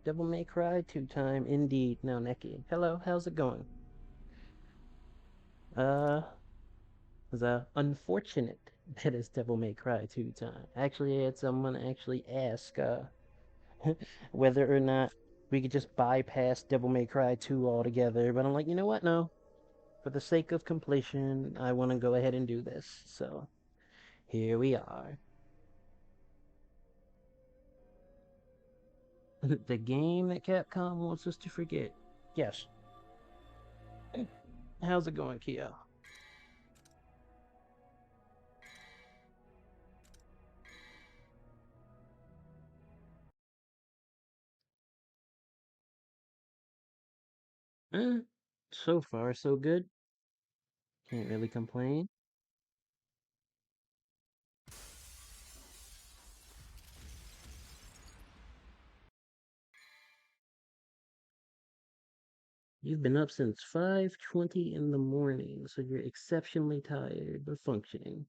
Devil May Cry 2 time, indeed. Now, Neki. Hello, how's it going? Uh, it's unfortunate that it's Devil May Cry 2 time. Actually, I had someone actually ask, whether or not we could just bypass Devil May Cry 2 altogether, but I'm like, you know what? No. For the sake of completion, I want to go ahead and do this. So, here we are. The game that Capcom wants us to forget. Yes. How's it going, Kyo? So far, so good. Can't really complain. You've been up since 5:20 in the morning, so you're exceptionally tired but functioning.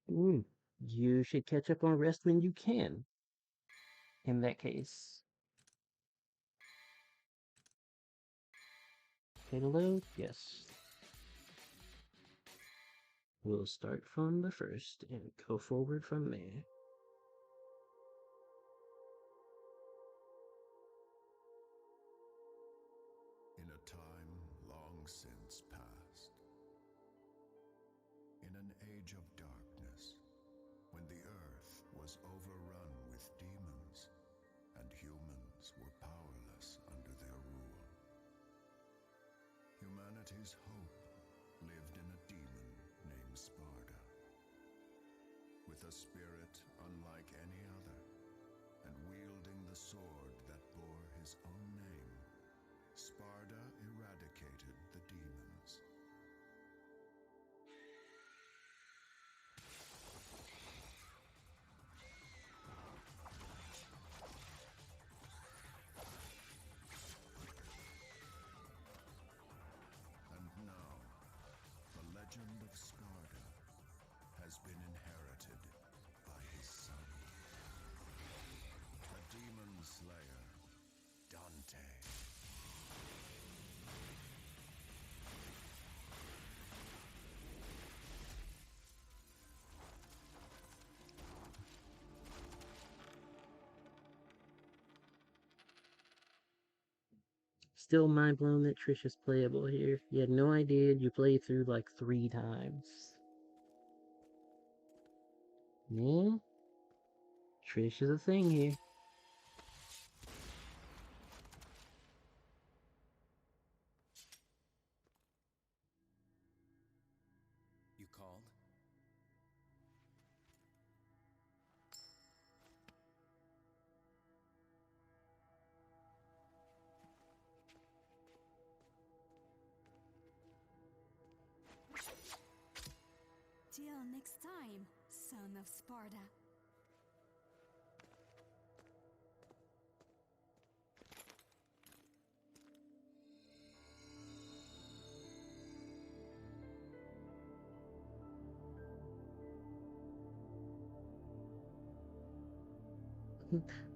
Mm. You should catch up on rest when you can, in that case. Hello? Yes. We'll start from the first and go forward from there. In a time long since past, in an age of darkness, when the earth was overrun with demons and humans were powerless under their rule, humanity's hope lived in a demon named Sparda. With a spirit unlike any other, and wielding the sword that bore his own name, Sparda eradicated the demons. And now, the legend of Sparda has been inherited by his son, the Demon Slayer, Dante. Still mind blown that Trish is playable here. You had no idea you played through like 3 times. Yeah, Trish is a thing here. You called? Till next time, son of Sparta.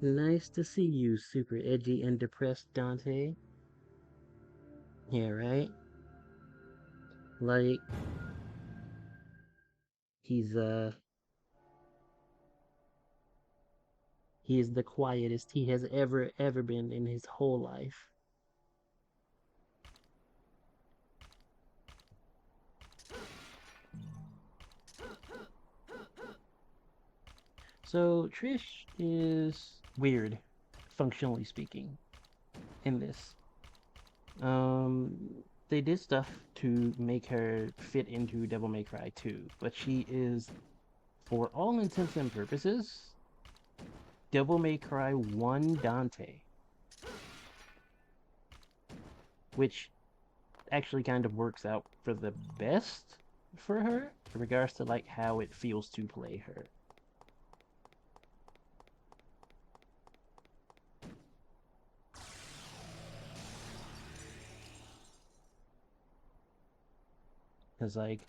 Nice to see you, super edgy and depressed Dante. Yeah, right? Like, he's, he is the quietest he has ever been in his whole life. So, Trish is weird, functionally speaking, in this. Um, they did stuff to make her fit into Devil May Cry 2, but she is, for all intents and purposes, Devil May Cry 1 Dante, which actually kind of works out for the best for her in regards to like how it feels to play her. Because like,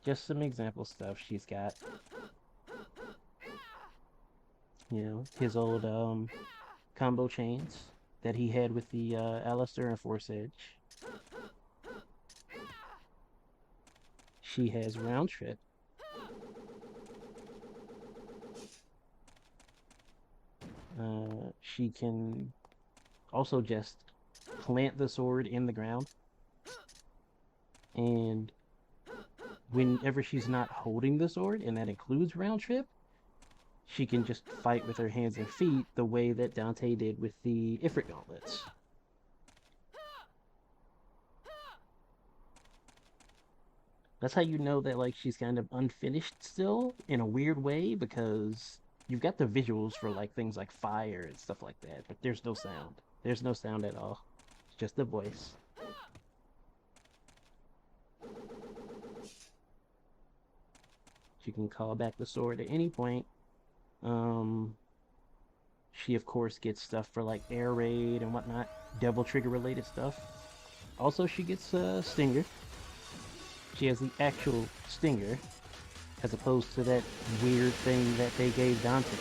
just some example stuff she's got. his old combo chains that he had with the Alistair and Force Edge. She has round trip. She can also just plant the sword in the ground, and whenever she's not holding the sword, and that includes round trip, she can just fight with her hands and feet the way that Dante did with the Ifrit gauntlets. That's how you know that like she's kind of unfinished still in a weird way, because you've got the visuals for like things like fire and stuff like that, but there's no sound. There's no sound at all. It's just the voice. She can call back the sword at any point. She of course gets stuff for like air raid and whatnot, devil trigger related stuff. Also, she gets stinger. She has the actual stinger, as opposed to that weird thing that they gave Dante.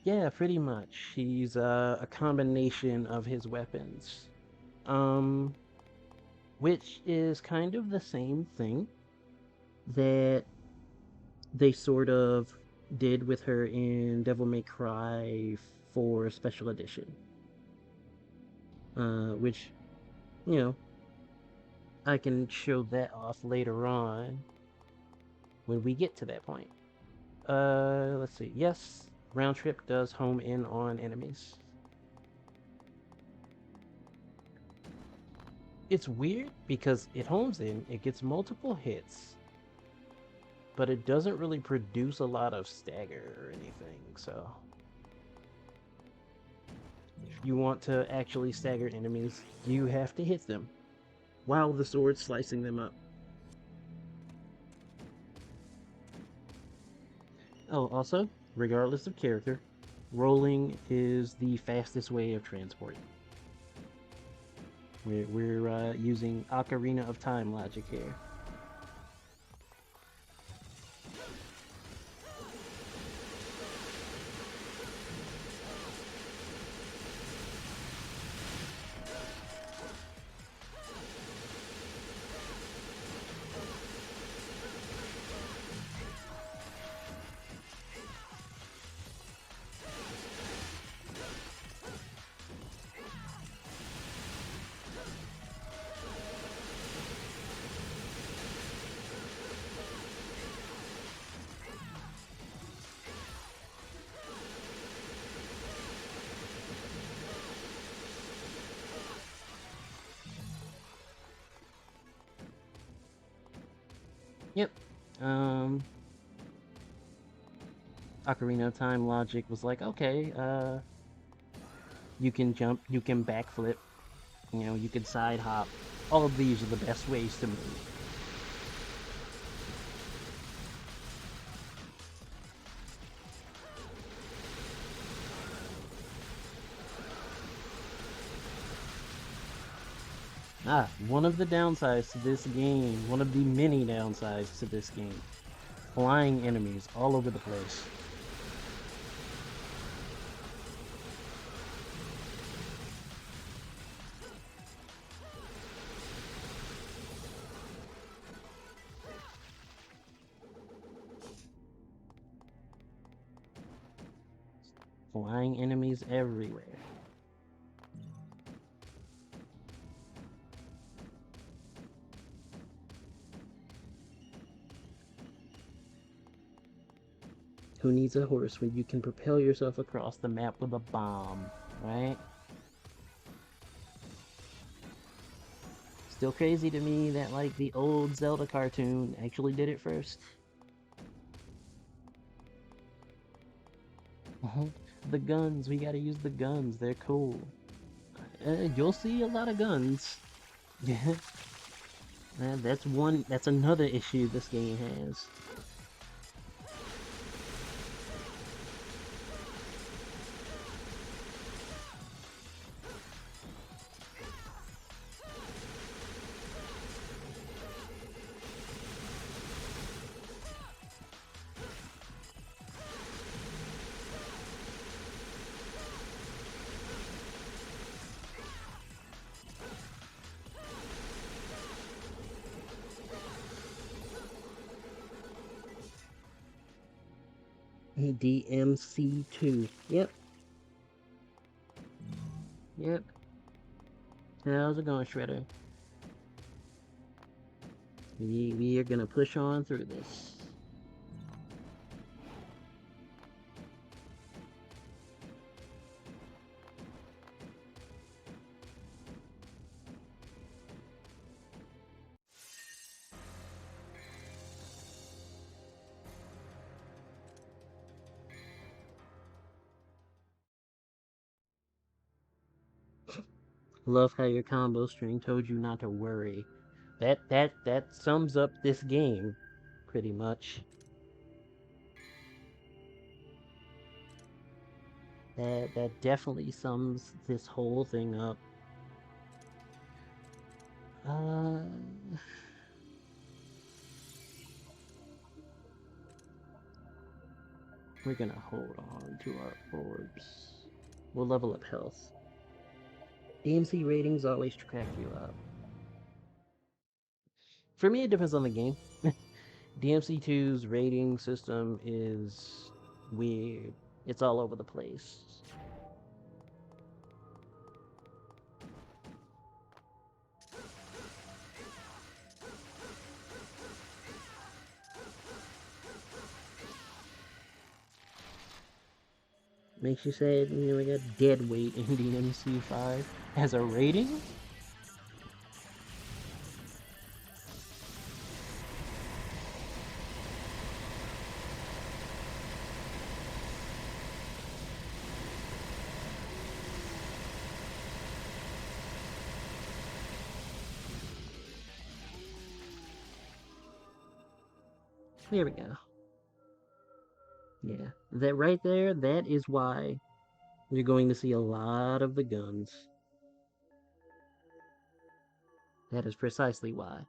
Yeah, pretty much. She's a combination of his weapons. Um, which is kind of the same thing that they sort of did with her in Devil May Cry 4 Special Edition. Which, you know, I can show that off later on when we get to that point. Let's see. Yes, round trip does home in on enemies. It's weird because it homes in, it gets multiple hits, but it doesn't really produce a lot of stagger or anything, so if you want to actually stagger enemies, you have to hit them while the sword's slicing them up. Oh, also, regardless of character, rolling is the fastest way of transport. We're using Ocarina of Time logic here. Yep. Um, Ocarina of Time logic was like, okay, you can jump, you can backflip, you can side hop. All of these are the best ways to move. One of the downsides to this game, one of the many downsides to this game, flying enemies all over the place. Flying enemies everywhere. Who needs a horse when you can propel yourself across the map with a bomb, right? Still crazy to me that like the old Zelda cartoon actually did it first. The guns, we gotta use the guns. They're cool. You'll see a lot of guns. Yeah, that's one. That's another issue this game has. DMC2. Yep, yep. How's it going, Shredder? We are gonna push on through this. Love how your combo string told you not to worry. That sums up this game, pretty much. That definitely sums this whole thing up. Uh, we're gonna hold on to our orbs. We'll level up health. DMC ratings always crack you up. For me, it depends on the game. DMC2's rating system is weird. It's all over the place. Makes you sad, we got dead weight in DMC5 as a rating? There we go. Yeah, that right there, that is why you're going to see a lot of the guns. That is precisely why.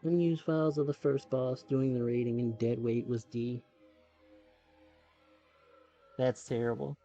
Unused files of the first boss doing the rating and dead weight was D. That's terrible.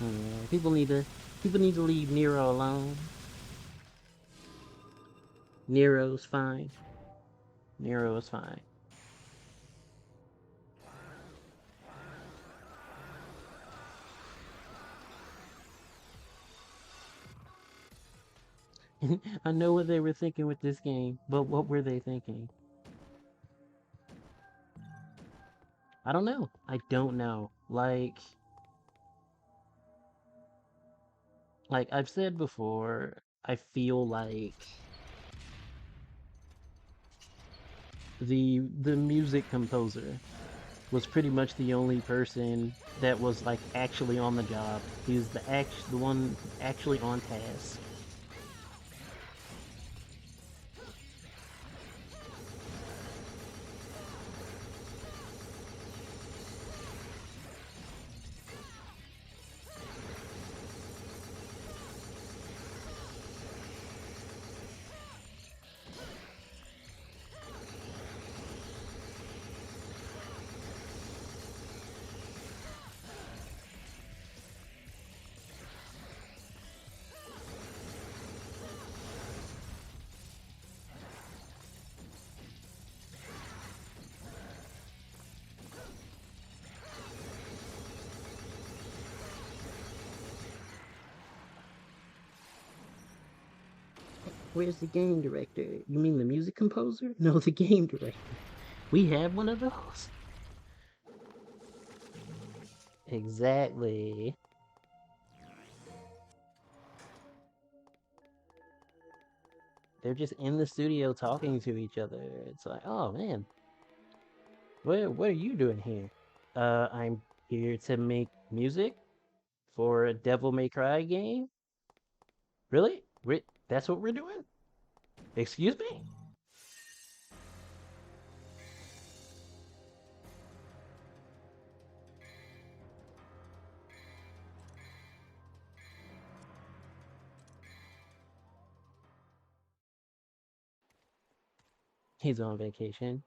Yeah, people need to leave Nero alone. Nero's fine. Nero is fine. I know what they were thinking with this game, but what were they thinking? I don't know. I don't know. Like I've said before, I feel like the music composer was pretty much the only person that was like actually on the job. He was the one actually on task. Where's the game director? You mean the music composer? No, the game director. We have one of those. Exactly. They're just in the studio talking to each other. It's like, oh man, what are you doing here? I'm here to make music for a Devil May Cry game. Really? That's what we're doing? Excuse me? He's on vacation.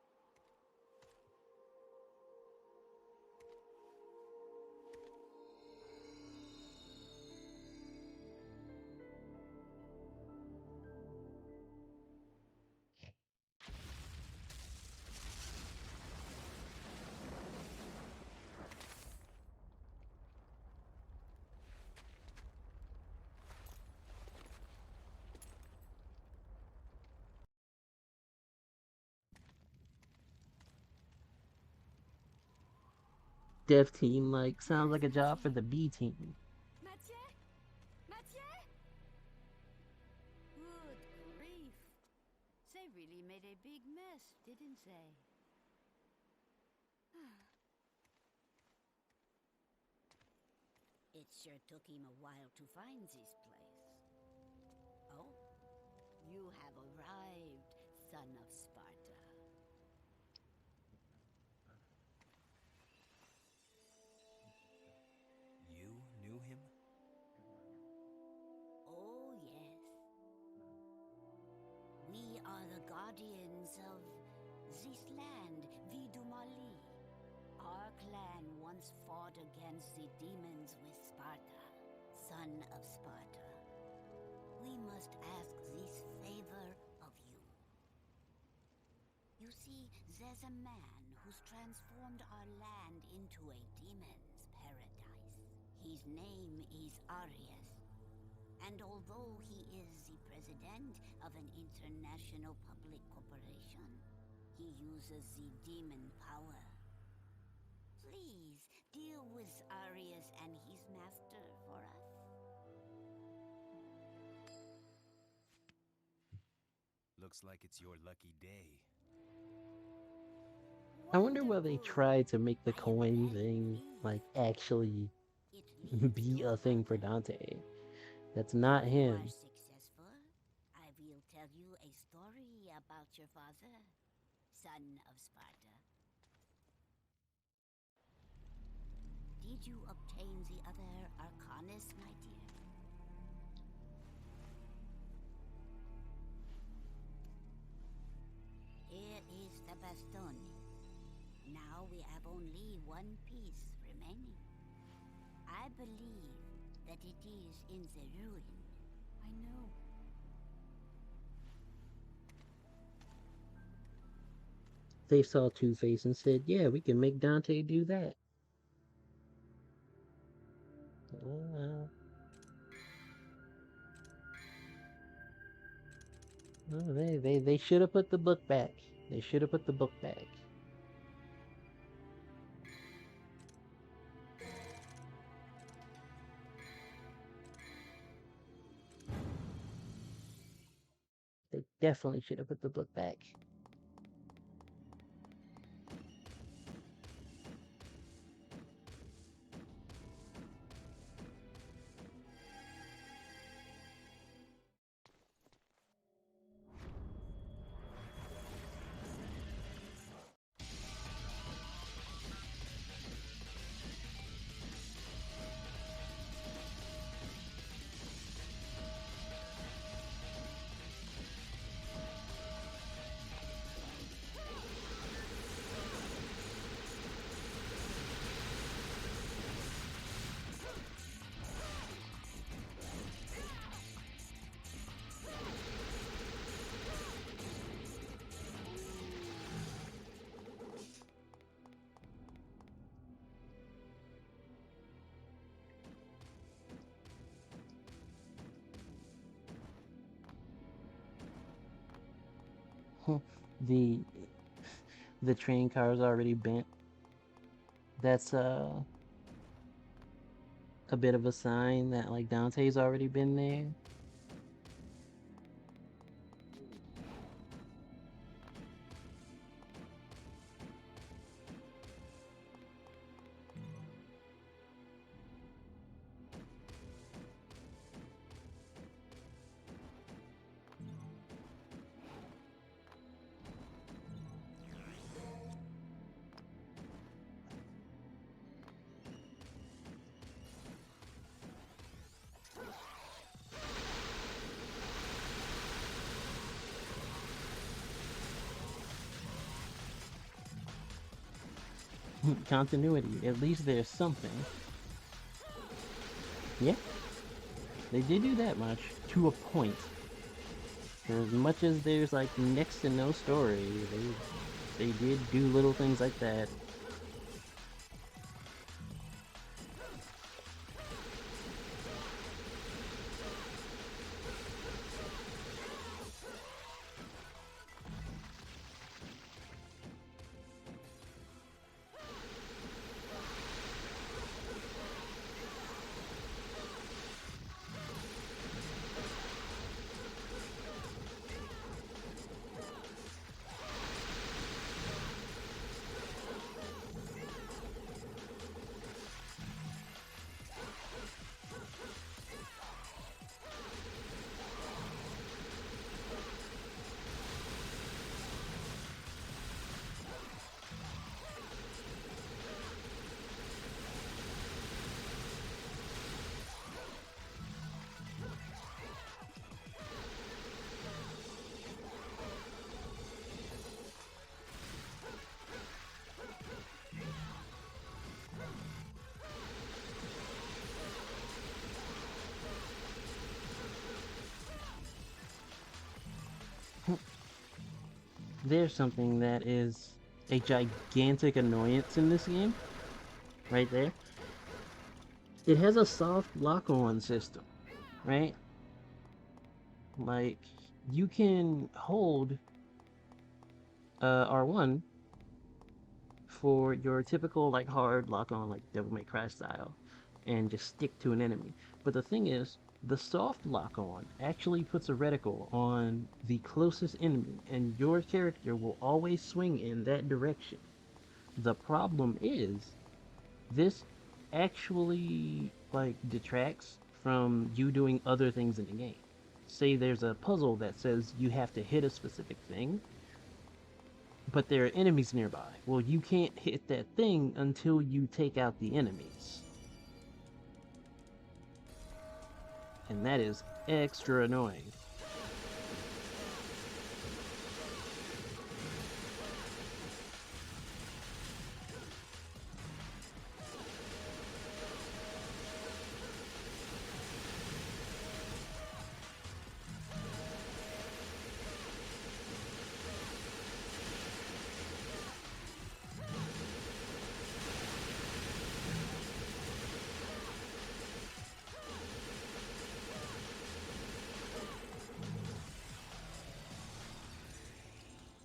Dev team like sounds like a job for the B team. Mathieu? Mathieu? Good grief. They really made a big mess, didn't they? It sure took him a while to find this place. Oh, you have arrived, son of Sparta. You knew him? Oh, yes. We are the guardians of this land, Vidumali. Our clan once fought against the demons with Sparta, son of Sparta. We must ask this favor of you. You see, there's a man who's transformed our land into a demon's paradise. His name is Aria. And although he is the president of an international public corporation, he uses the demon power. Please deal with Arias and his master for us. Looks like it's your lucky day. I wonder why they Wonderful. tried to make the I am coin very thing pleased. like actually It leads be to a a thing for wonder. Dante. That's not If you are him. successful, I will tell you a story about your father, son of Sparta. Did you obtain the other Arcanus, my dear? Here is the bastone. Now we have only one piece remaining. I believe that it is in the ruin. I know. They saw Two-Face and said, yeah, we can make Dante do that. Uh, no, they should have put the book back. They should have put the book back. They definitely should have put the book back. the the train car is already bent. That's a bit of a sign that like Dante's already been there. Continuity. At least there's something. Yeah, they did do that much to a point. For as much as there's like next to no story, they did do little things like that. There's something that is a gigantic annoyance in this game, right there. It has a soft lock-on system, right? Like, you can hold R1 for your typical, like, hard lock-on, like Devil May Cry style, and just stick to an enemy. But the thing is, the soft lock-on actually puts a reticle on the closest enemy, and your character will always swing in that direction. The problem is, this actually like detracts from you doing other things in the game. Say there's a puzzle that says you have to hit a specific thing, but there are enemies nearby. Well, you can't hit that thing until you take out the enemies. And that is extra annoying.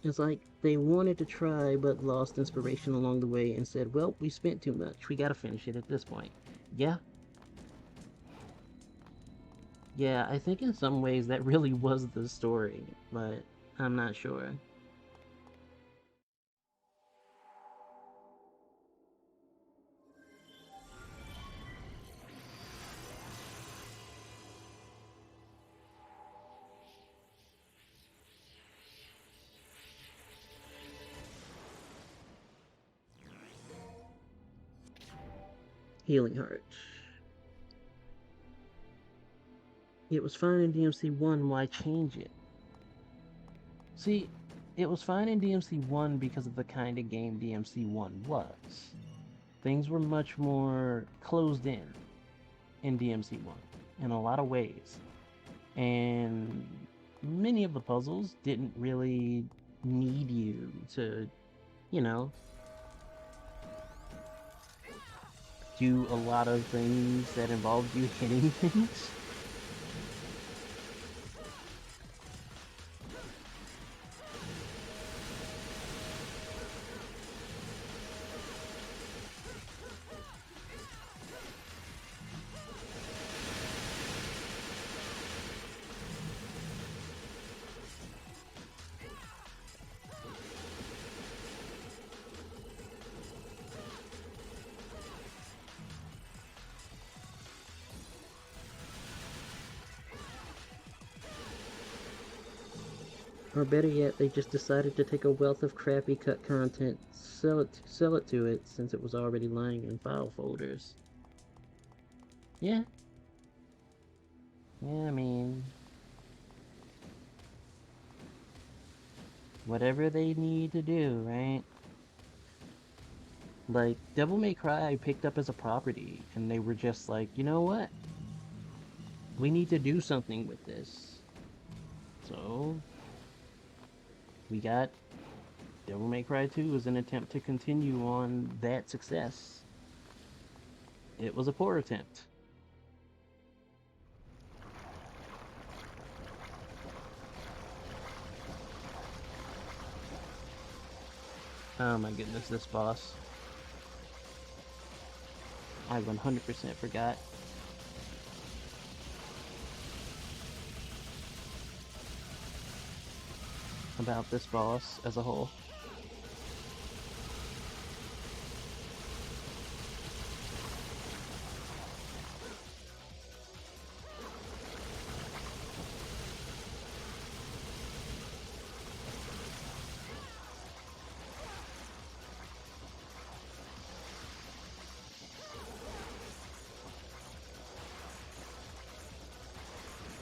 It's like they wanted to try but lost inspiration along the way and said, well, we spent too much. We gotta finish it at this point. Yeah, yeah, I think in some ways that really was the story, but I'm not sure. Healing Heart. It was fine in DMC1, why change it? See, it was fine in DMC1 because of the kind of game DMC1 was. Things were much more closed in DMC1 in a lot of ways. And many of the puzzles didn't really need you to, you know, do a lot of things that involved you hitting things. Or better yet, they just decided to take a wealth of crappy cut content, sell it to it since it was already lying in file folders. Yeah, yeah, I mean, whatever they need to do, right? Like, Devil May Cry I picked up as a property, and they were just like, you know what? We need to do something with this. So, we got Devil May Cry 2 as an attempt to continue on that success. It was a poor attempt. Oh my goodness, this boss. I 100% forgot about this boss as a whole.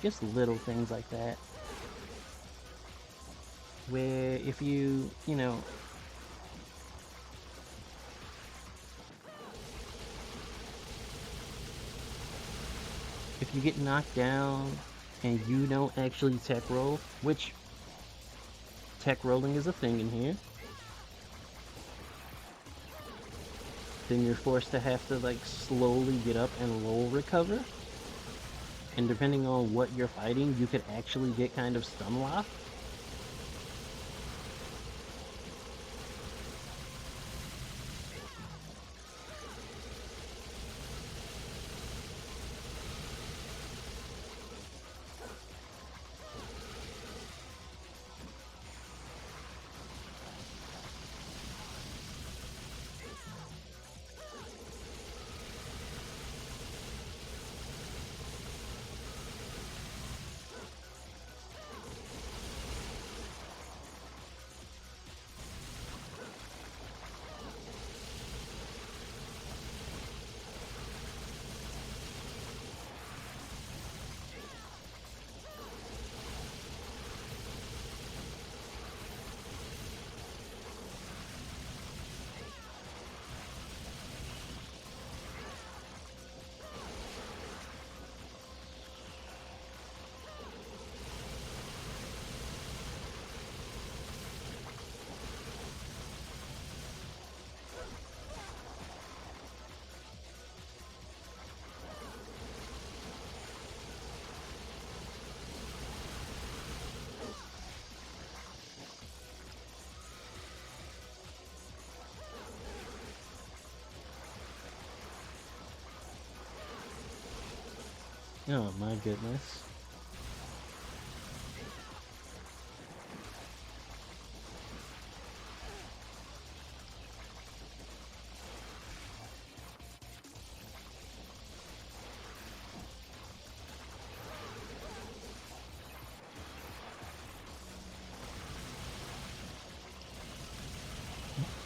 Just little things like that. Where if you know, if you get knocked down and you don't actually tech roll, which tech rolling is a thing in here, then you're forced to have to like slowly get up and roll recover. And depending on what you're fighting, you could actually get kind of stun locked. Oh my goodness.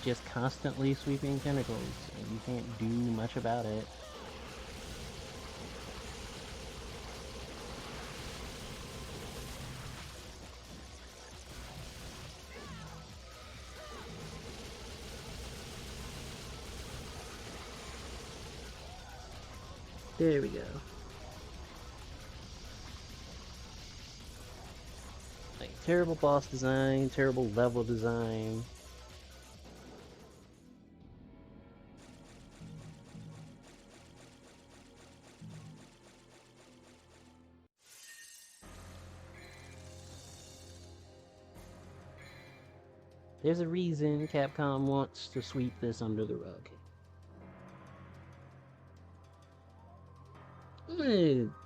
Just constantly sweeping tentacles, and you can't do much about it. There we go. Like, terrible boss design, terrible level design. There's a reason Capcom wants to sweep this under the rug.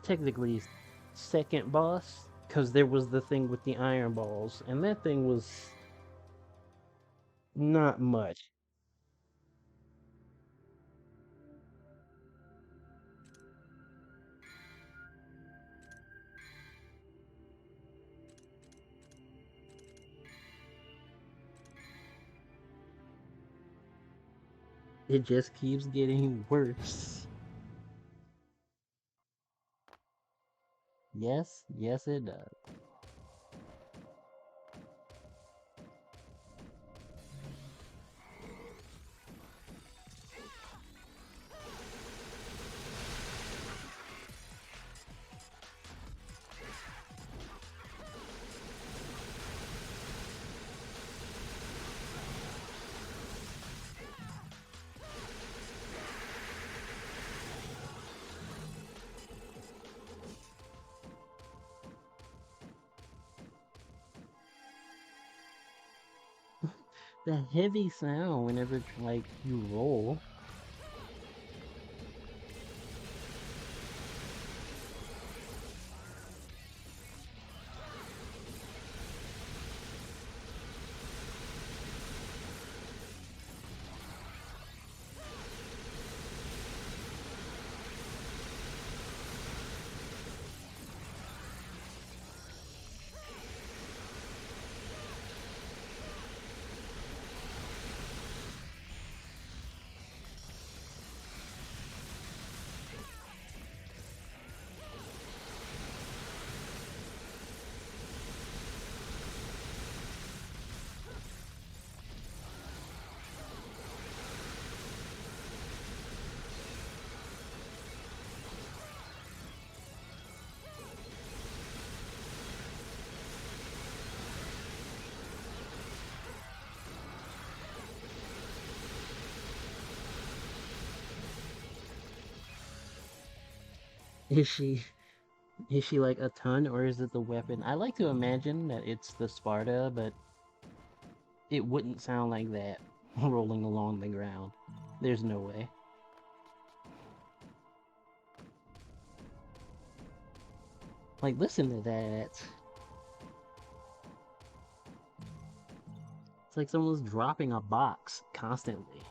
Technically, second boss, because there was the thing with the iron balls, and that thing was not much. It just keeps getting worse. Yes, yes, it does. The heavy sound whenever like you roll. Is she is she like a ton, or is it the weapon? I like to imagine that it's the Sparta, but it wouldn't sound like that rolling along the ground. There's no way. Like, listen to that. It's like someone's dropping a box constantly.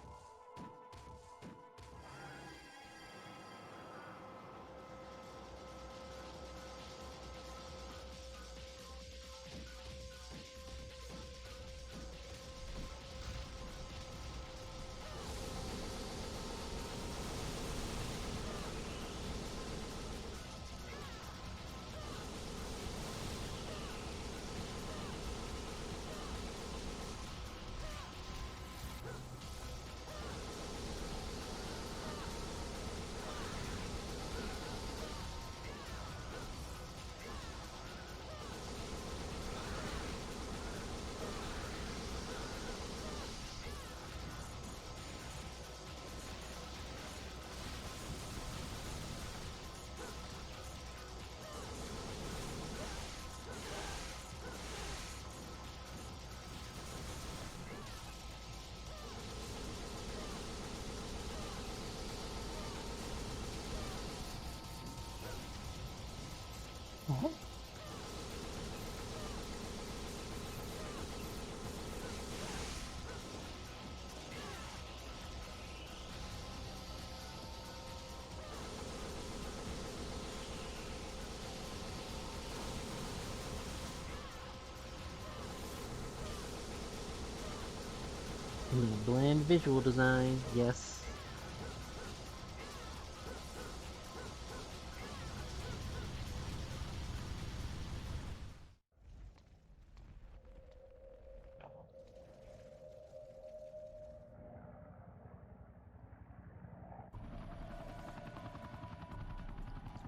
Bland visual design, yes.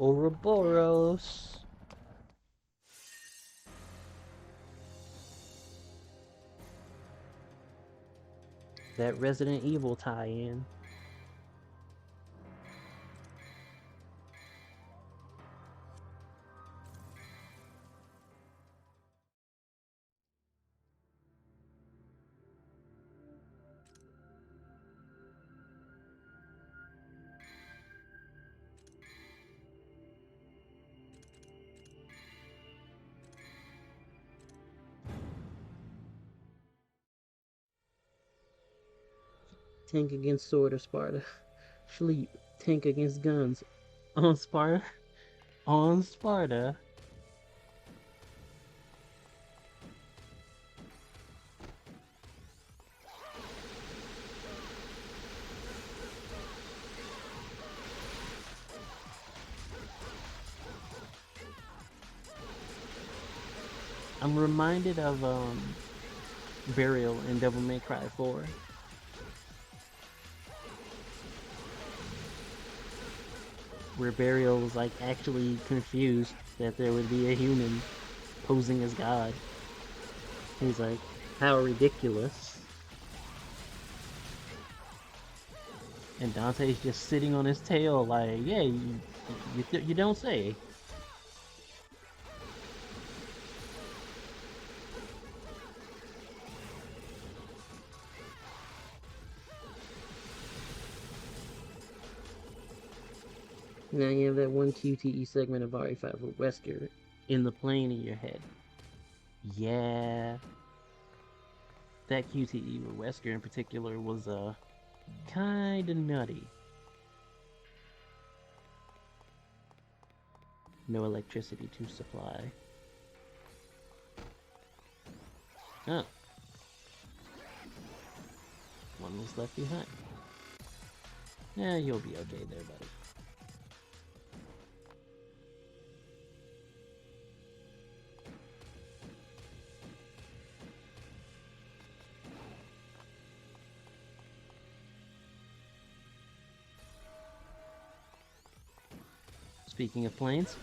Ouroboros. That Resident Evil tie-in. Tank against Sword of Sparta. Sleep. Tank against guns. On Sparta. On Sparta. I'm reminded of Burial in Devil May Cry 4. Where Burial was like actually confused that there would be a human posing as God. He's like, how ridiculous. And Dante's just sitting on his tail like, yeah, you don't say. Now you have that one QTE segment of RE5 with Wesker in the plane in your head. Yeah. That QTE with Wesker in particular was kinda nutty. No electricity to supply. Oh. One was left behind. Yeah, you'll be okay there, buddy. Speaking of planes,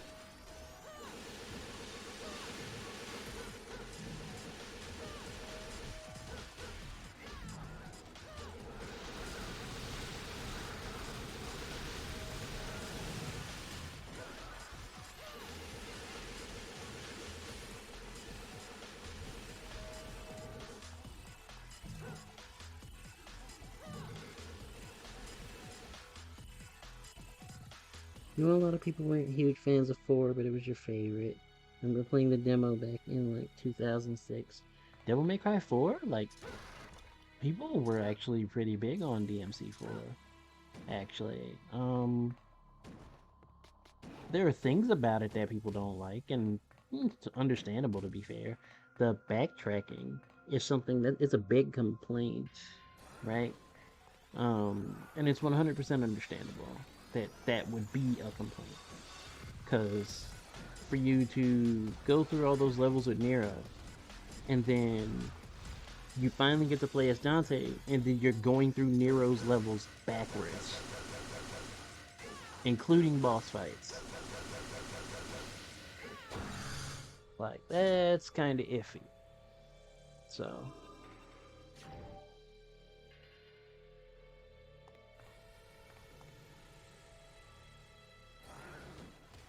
you know, a lot of people weren't huge fans of 4, but it was your favorite. I remember playing the demo back in like 2006. Devil May Cry 4? Like, people were actually pretty big on DMC4. Actually, there are things about it that people don't like, and it's understandable to be fair. The backtracking is something that is a big complaint, right? And it's 100% understandable that that would be a complaint. Because for you to go through all those levels with Nero, and then you finally get to play as Dante, and then you're going through Nero's levels backwards, including boss fights. Like, that's kind of iffy. So,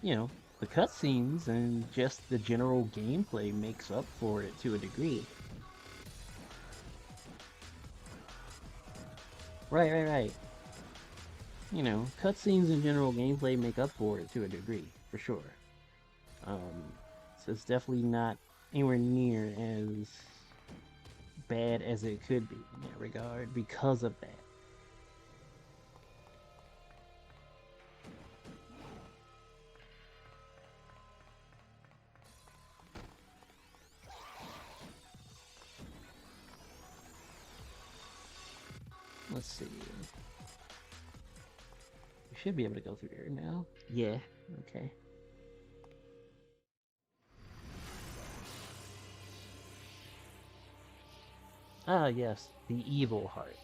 you know, the cutscenes and just the general gameplay makes up for it to a degree. Right. You know, cutscenes and general gameplay make up for it to a degree, for sure. Um, so it's definitely not anywhere near as bad as it could be in that regard because of that. Let's see. We should be able to go through here now. Yeah, okay. Ah, yes, the evil heart.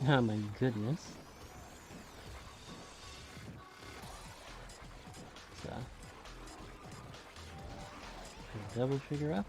Oh my goodness. So, double trigger up.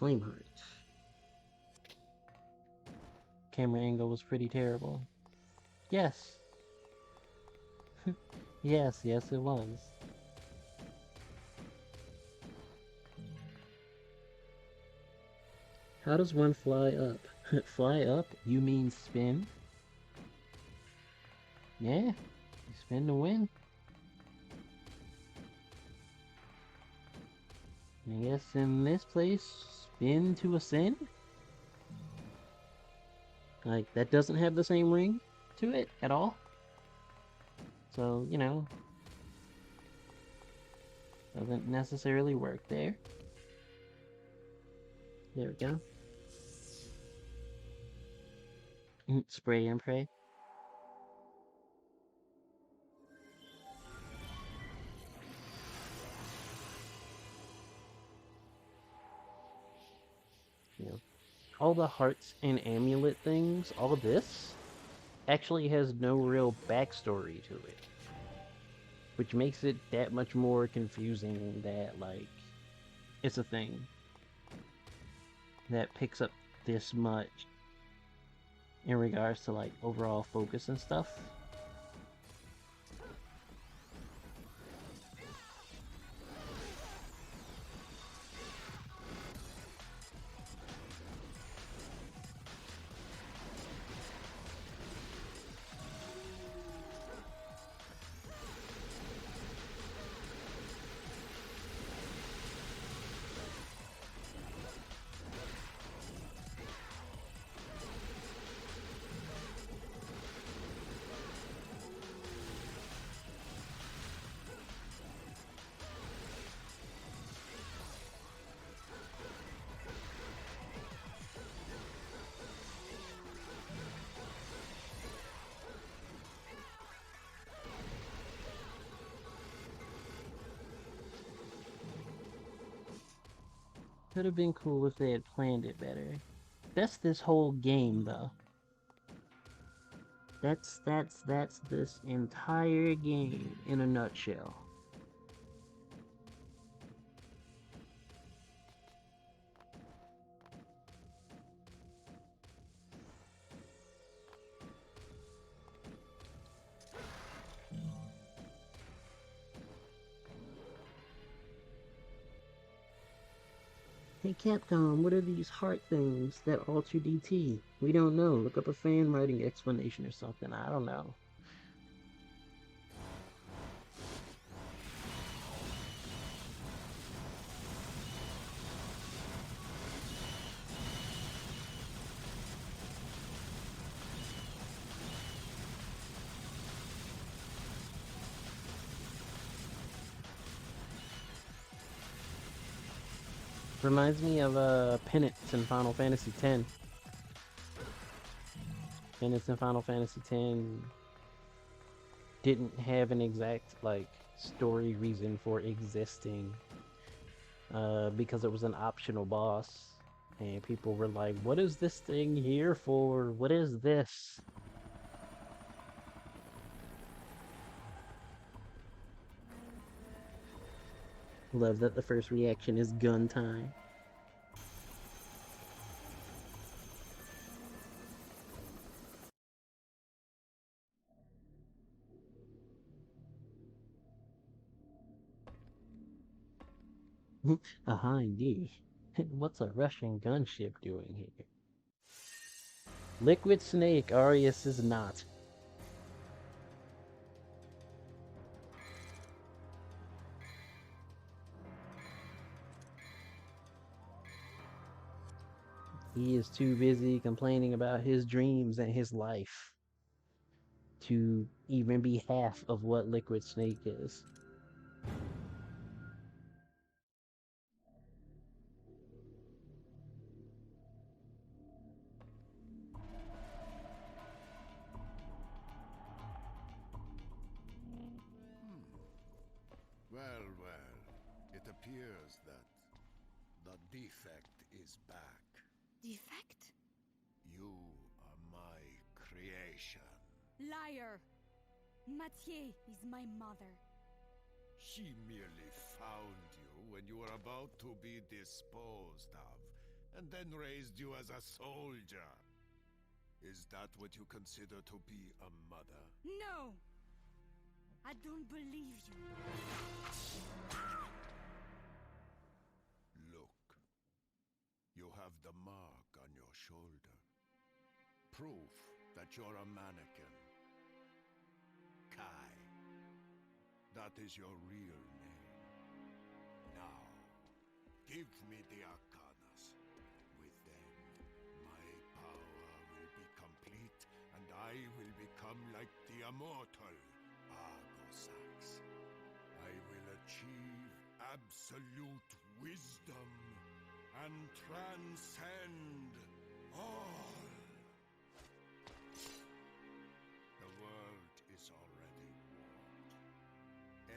Flameheart. Camera angle was pretty terrible. Yes. Yes, yes it was. How does one fly up? Fly up? You mean spin? Yeah, you spin to win. I guess in this place, spin to ascend? Like, that doesn't have the same ring to it at all. So, you know, doesn't necessarily work there. There we go. Spray and pray. You know, all the hearts and amulet things, all of this, actually has no real backstory to it. Which makes it that much more confusing that, like, it's a thing that picks up this much in regards to, like, overall focus and stuff. Could have been cool if they had planned it better. That's this whole game, though. That's this entire game in a nutshell. Hey Capcom, what are these heart things that alter DT? We don't know. Look up a fan writing explanation or something. I don't know. Reminds me of Penance in Final Fantasy X. Penance in Final Fantasy X didn't have an exact like story reason for existing, because it was an optional boss, and people were like, "What is this thing here for? What is this?" Love that the first reaction is gun time. Aha, indeed. What's a Russian gunship doing here? Liquid Snake, Arius is not. He is too busy complaining about his dreams and his life to even be half of what Liquid Snake is. Well, well, it appears that the defect is back. Defect? You are my creation. Liar! Mathieu is my mother. She merely found you when you were about to be disposed of, and then raised you as a soldier. Is that what you consider to be a mother? No! I don't believe you. Look. You have the mark on your shoulder. Proof that you're a mannequin. Kai. That is your real name. Now, give me the arcanas. With them, my power will be complete, and I will become like the immortal Argosax. I will achieve absolute wisdom and transcend all. The world is already warped.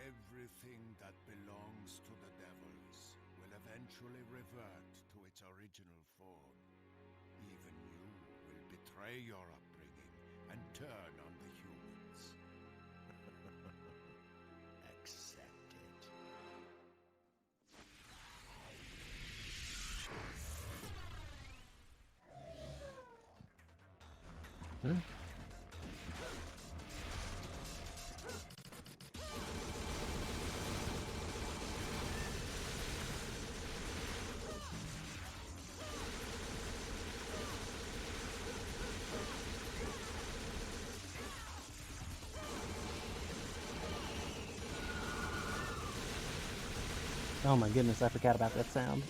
Everything that belongs to the devils will eventually revert to its original form. Even you will betray your upbringing and turn on the humans. Accept it. Huh? Oh my goodness, I forgot about that sound.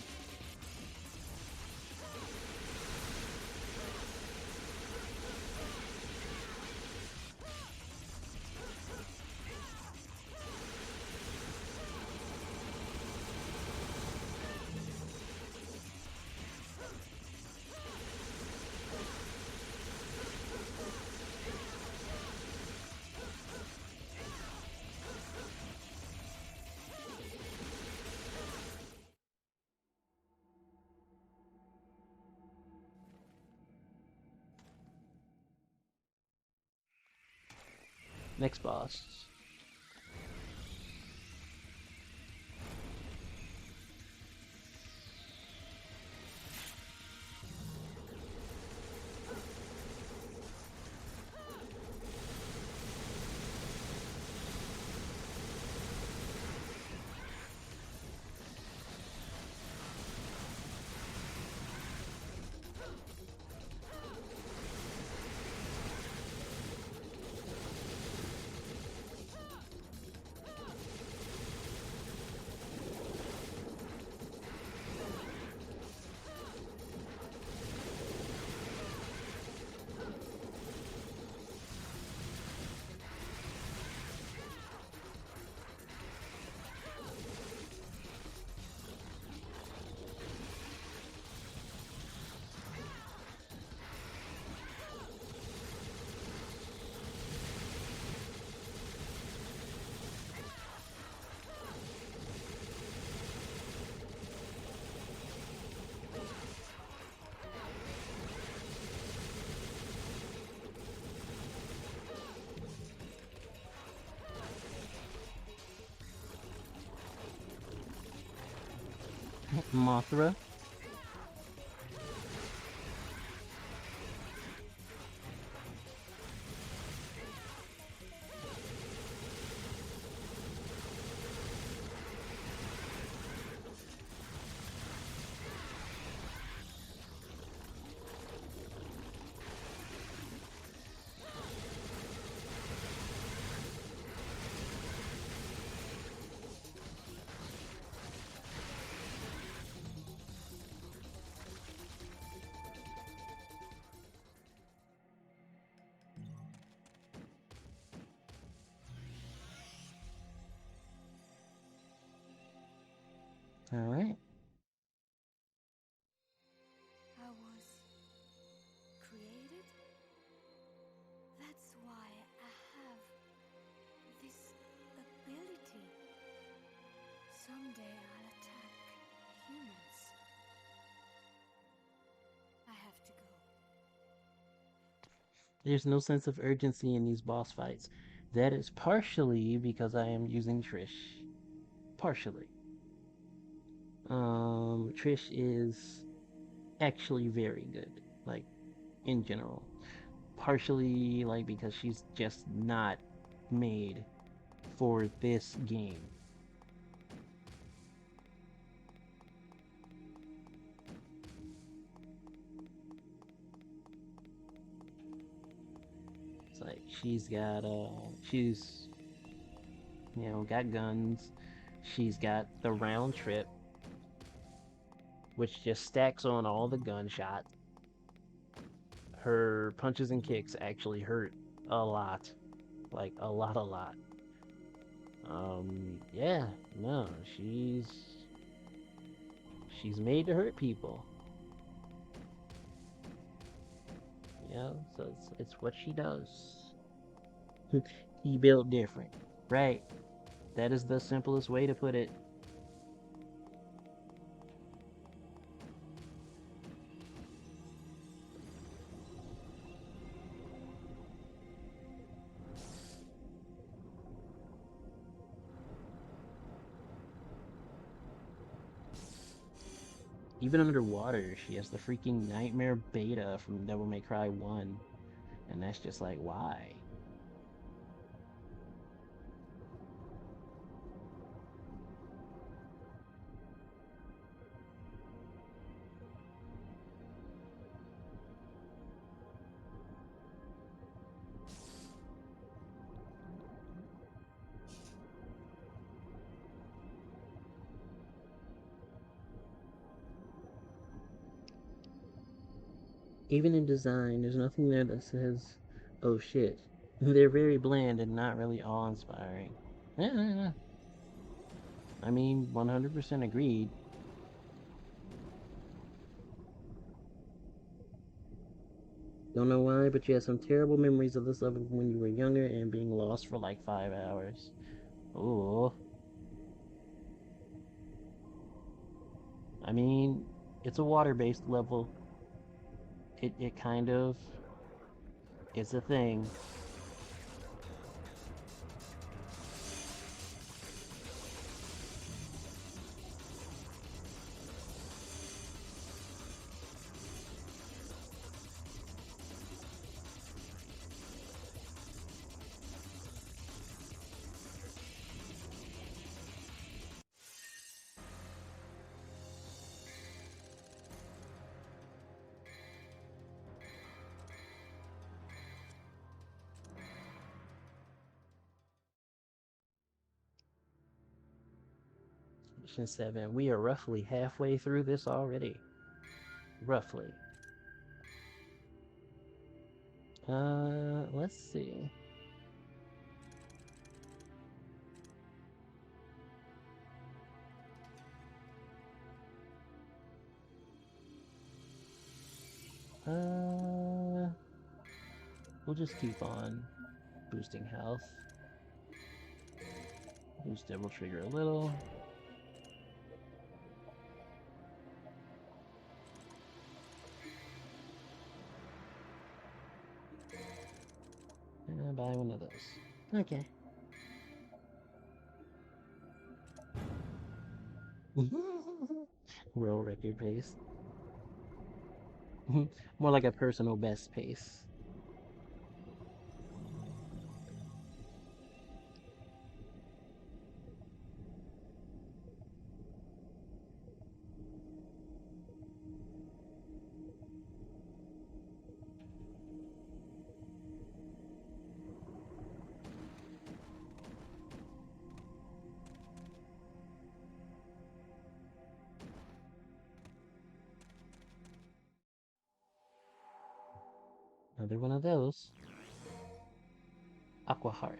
Next boss. Mothra. All right. I was created? That's why I have this ability. Someday I'll attack humans. I have to go. There's no sense of urgency in these boss fights. That is partially because I am using Trish. Partially. Trish is actually very good, like in general. Partially, like because she's just not made for this game. It's like she's got guns. She's got the round trip, which just stacks on all the gunshots. Her punches and kicks actually hurt a lot, like a lot, a lot. Yeah, no, she's made to hurt people. Yeah, so it's what she does. He built different, right? That is the simplest way to put it. Even underwater, she has the freaking nightmare beta from Devil May Cry 1. And that's just like, why? Even in design, there's nothing there that says, oh shit. They're very bland and not really awe inspiring. Yeah, I mean, 100% agreed. Don't know why, but you have some terrible memories of this level when you were younger and being lost for like 5 hours. Oh, I mean, it's a water-based level. It kind of is a thing. Mission 7. We are roughly halfway through this already. Roughly. Let's see. Uh, we'll just keep on boosting health. Boost Devil Trigger a little. And buy one of those. Okay. World record pace. More like a personal best pace. Another one of those. Aqua Heart.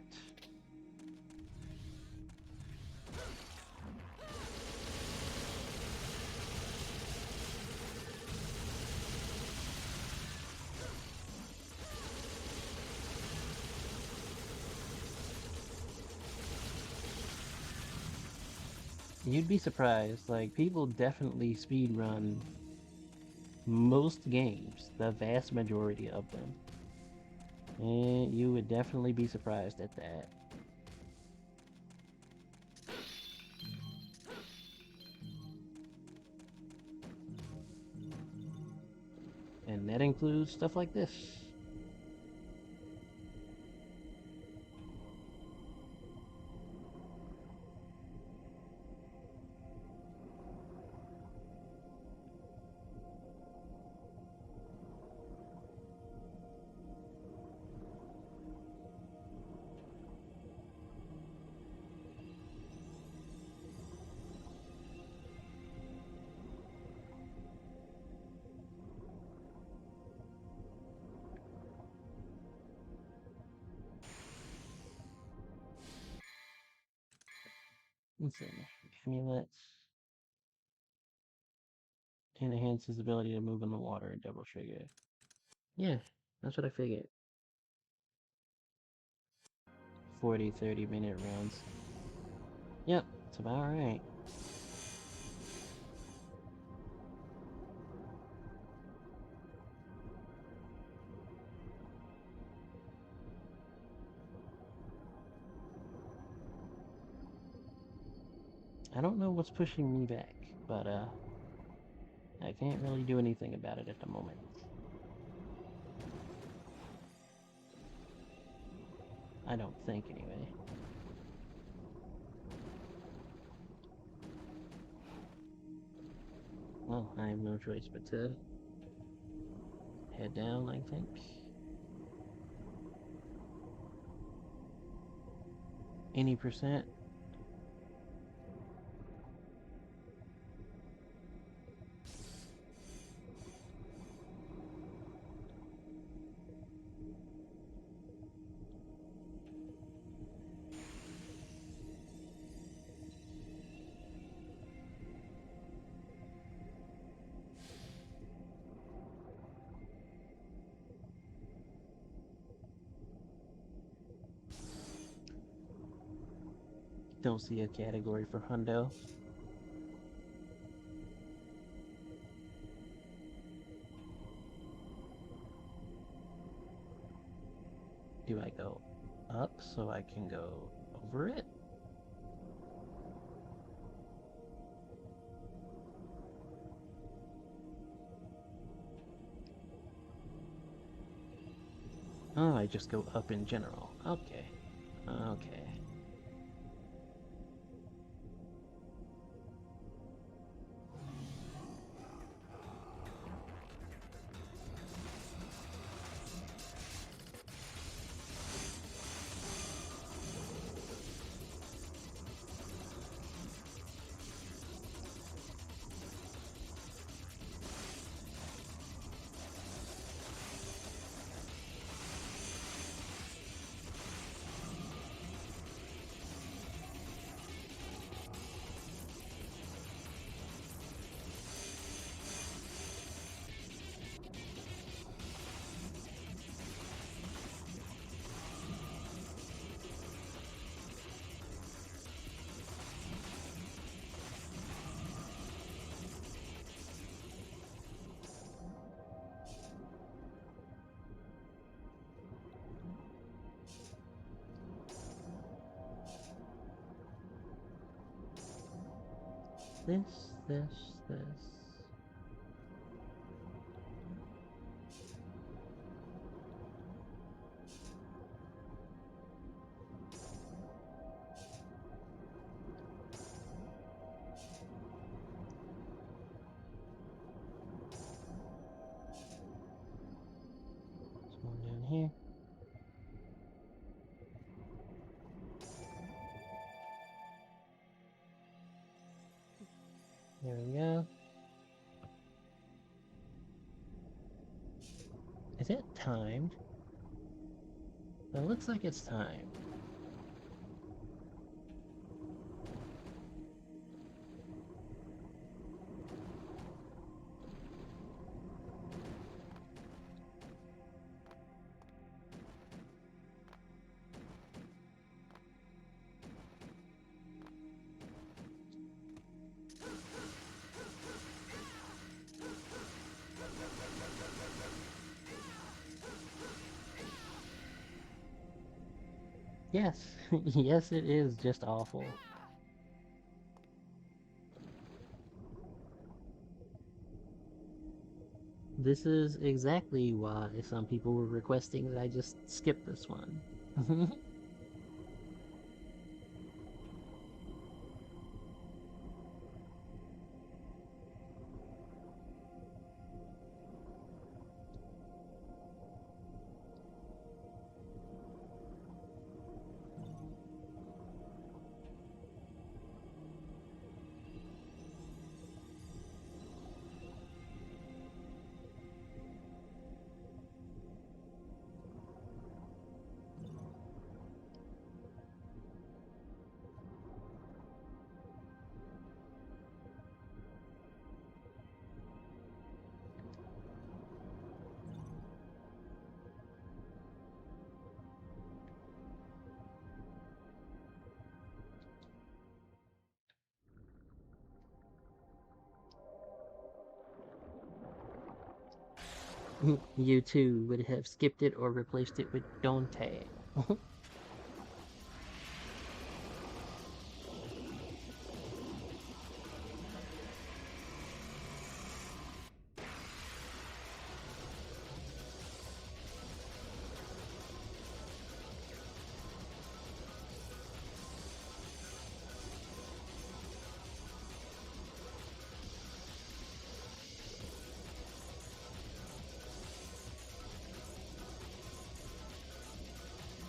You'd be surprised, like, people definitely speedrun most games, the vast majority of them. And you would definitely be surprised at that. And that includes stuff like this. Let's see. Amulets. Enhance his ability to move in the water and double trigger. Yeah, that's what I figured. 40, 30-minute runs. Yep, it's about right. I don't know what's pushing me back, but I can't really do anything about it at the moment. I don't think, anyway. Well, I have no choice but to head down, I think. Any percent. Don't see a category for hundo. Do I go up so I can go over it? Oh, I just go up in general. Okay. Okay. this. There's one down here. There we go. Is it timed? It looks like it's timed. Yes, yes, it is just awful. This is exactly why some people were requesting that I just skip this one. You too would have skipped it or replaced it with Dante.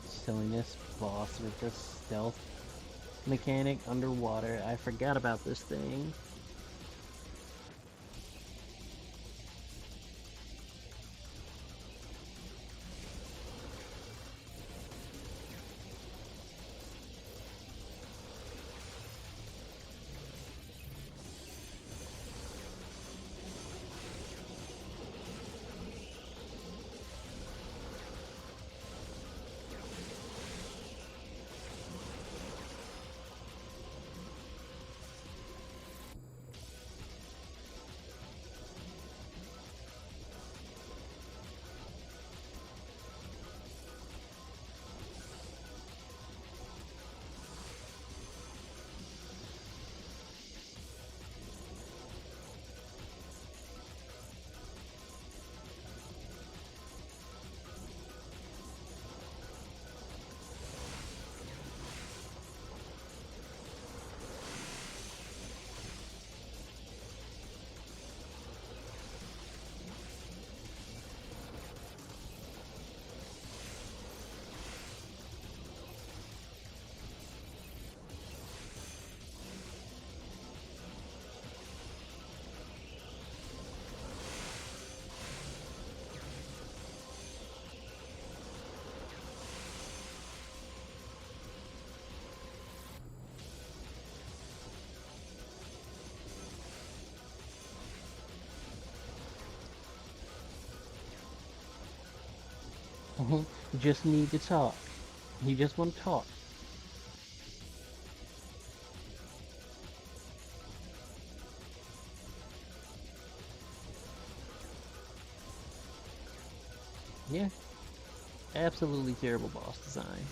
Silliness boss with the stealth mechanic underwater. I forgot about this thing. You just need to talk. You just want to talk. Yeah, absolutely terrible boss design.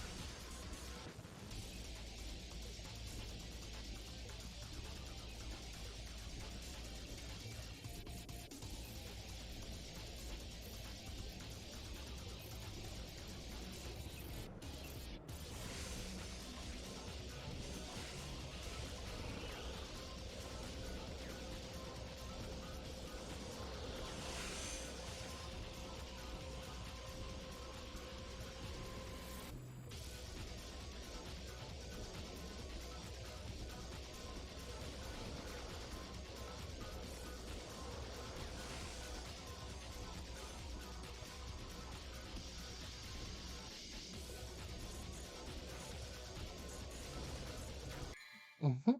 Mm-hmm.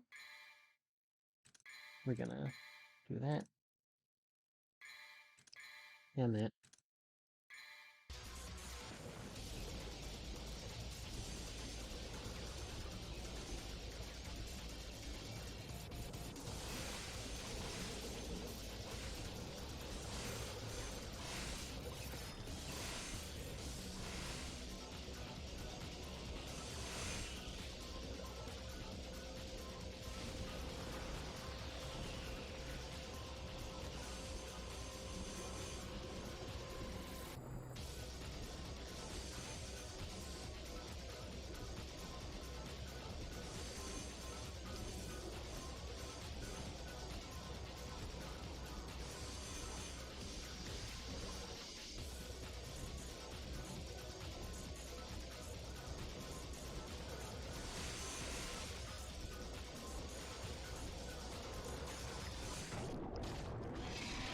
We're gonna do that and that.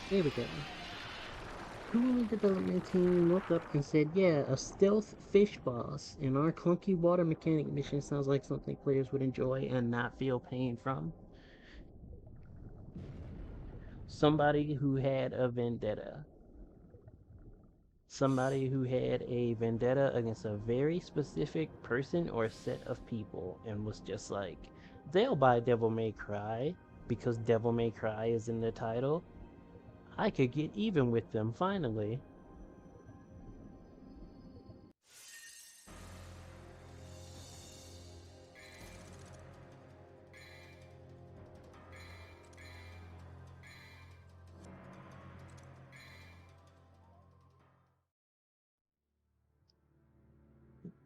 There we go. Cool development team woke up and said, yeah, a stealth fish boss in our clunky water mechanic mission sounds like something players would enjoy and not feel pain from. Somebody who had a vendetta. Somebody who had a vendetta against a very specific person or set of people and was just like, they'll buy Devil May Cry because Devil May Cry is in the title. I could get even with them finally.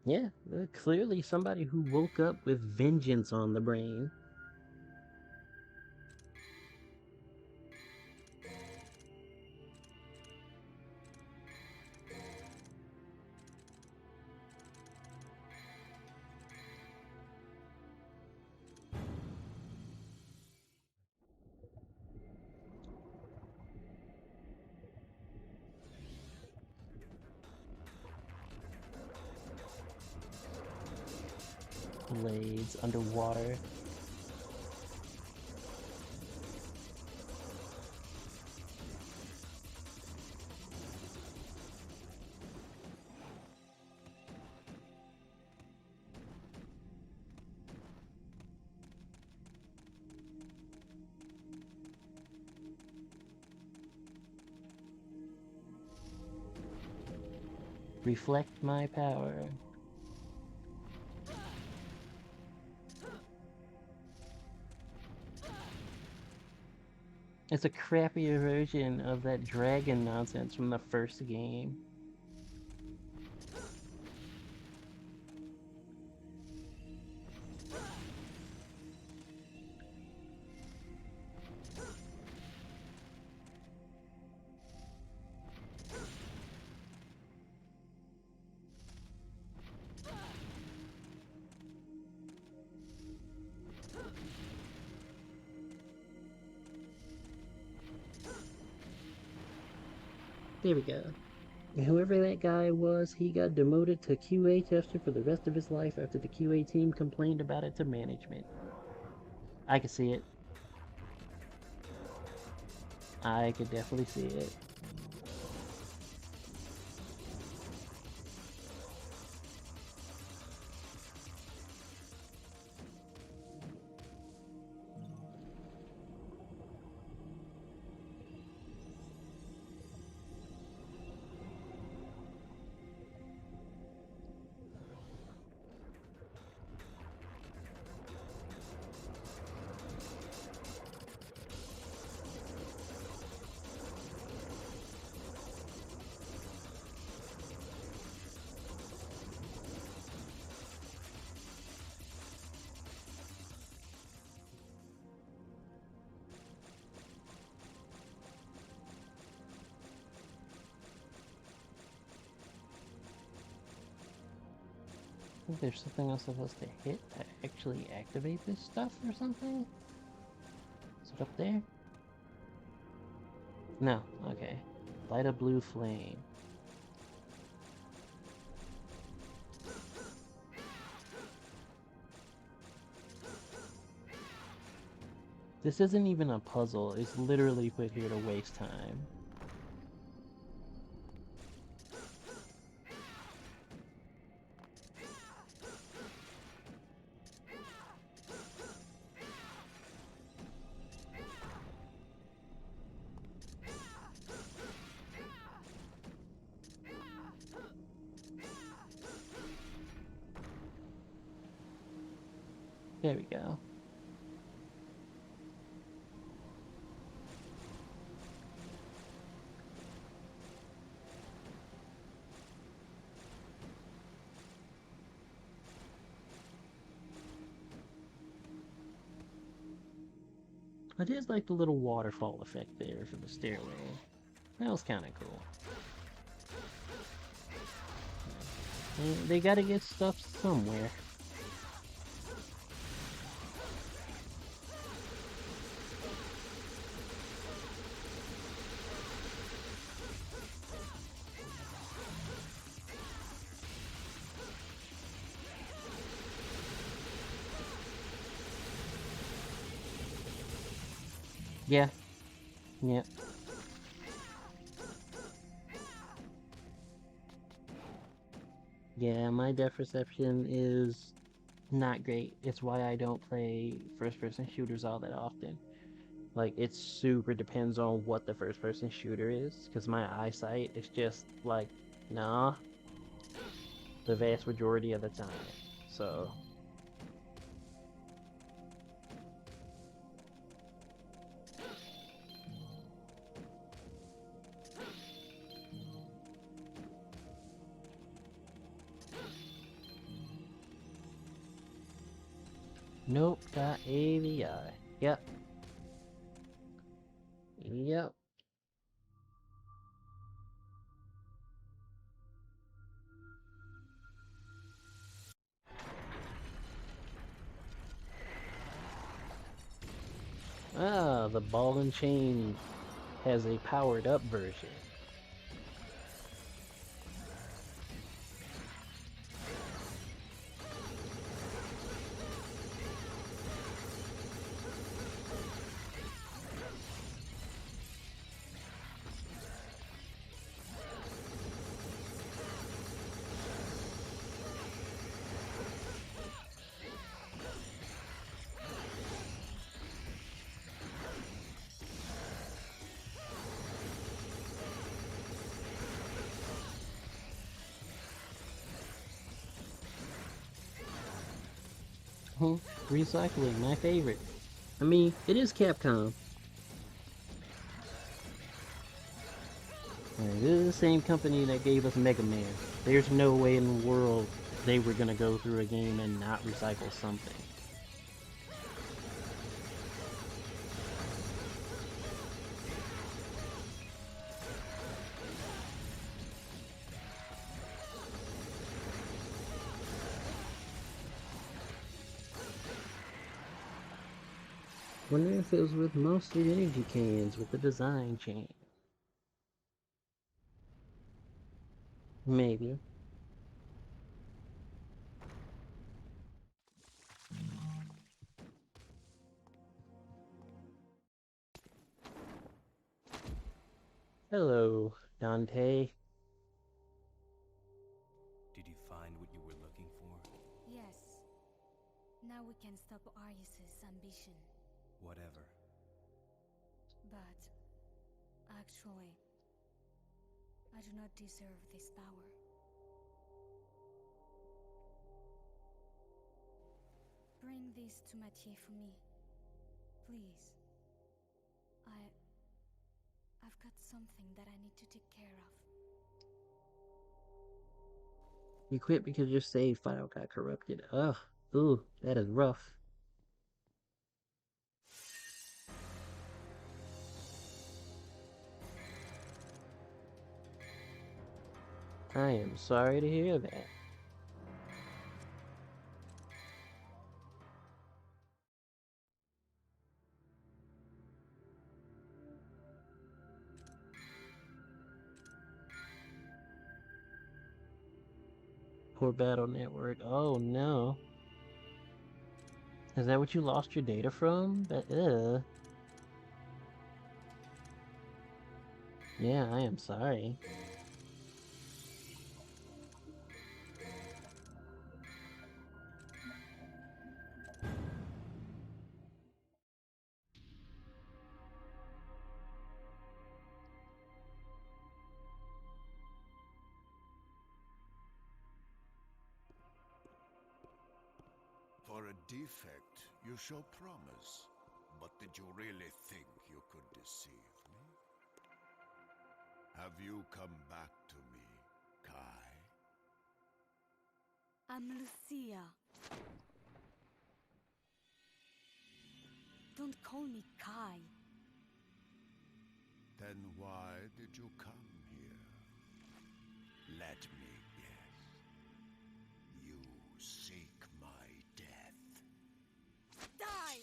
Yeah, clearly somebody who woke up with vengeance on the brain. Blades underwater. Reflect my power. It's a crappier version of that dragon nonsense from the first game. There we go. Whoever that guy was, he got demoted to QA tester for the rest of his life after the QA team complained about it to management. I could see it. I could definitely see it. I think there's something else supposed to hit to actually activate this stuff or something? Is it up there? No, okay. Light a blue flame. This isn't even a puzzle. It's literally put here to waste time. There we go. I did like the little waterfall effect there for the stairway. That was kind of cool. They gotta get stuff somewhere. Yeah. Yeah. Yeah, my depth perception is not great. It's why I don't play first person shooters all that often. Like, it super depends on what the first person shooter is, because my eyesight is just like, nah, the vast majority of the time. So, nope, got AVI. Yep. Yep. Ah, the ball and chain has a powered up version. Recycling, my favorite. I mean, it is Capcom. This is the same company that gave us Mega Man. There's no way in the world they were gonna go through a game and not recycle something. Wonder if it was with mostly energy cans with the design change. Maybe. Hello, Dante. Did you find what you were looking for? Yes. Now we can stop Arius's ambition. Whatever. But actually, I do not deserve this power. Bring this to Mathieu for me. Please. I've got something that I need to take care of. You quit because your save file got corrupted. Ugh. Ooh, that is rough. I am sorry to hear that. Poor Battle Network. Oh no. Is that what you lost your data from? Yeah, I am sorry. For a defect, you show promise. But did you really think you could deceive me? Have you come back to me, Kai? I'm Lucia. Don't call me Kai. Then why did you come here? Let me guess. You seek my death. Die!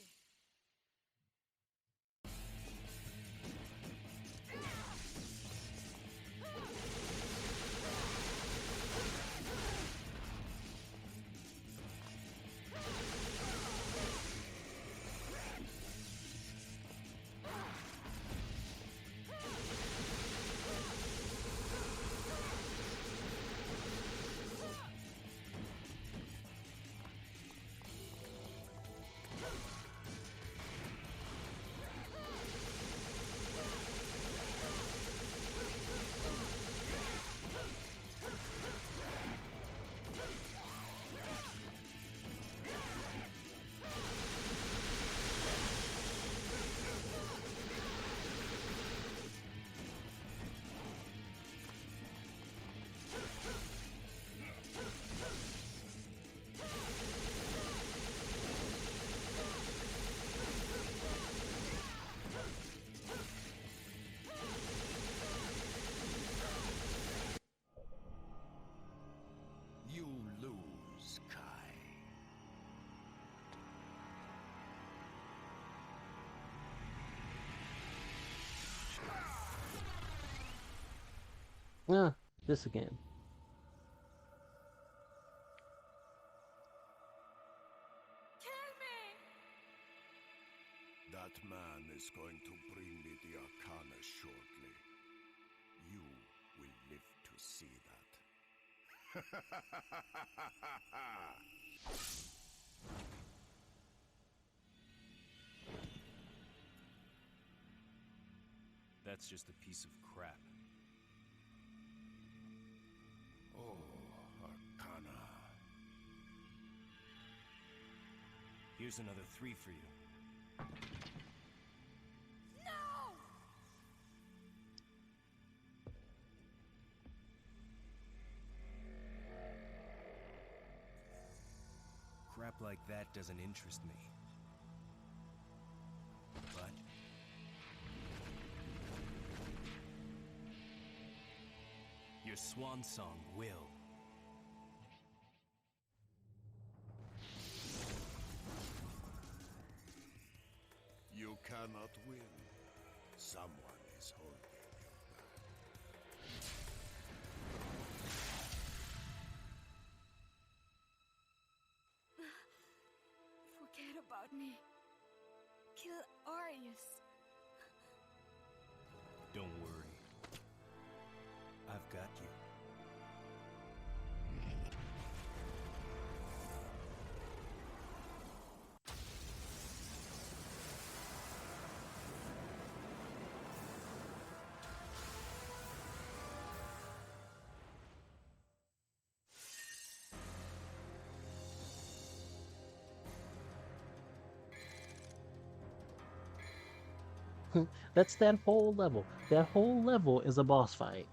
You lose, Kai. Ah, this again. Kill me! That man is going to bring me the Arcana shortly. You will live to see that. That's just a piece of crap. Oh, Arcana. Here's another 3 for you. No! Crap like that doesn't interest me. But your swan song will. You cannot win. Someone is holding you back. Forget about me. Kill Arius. Don't worry. I've got you. That's that whole level. That whole level is a boss fight.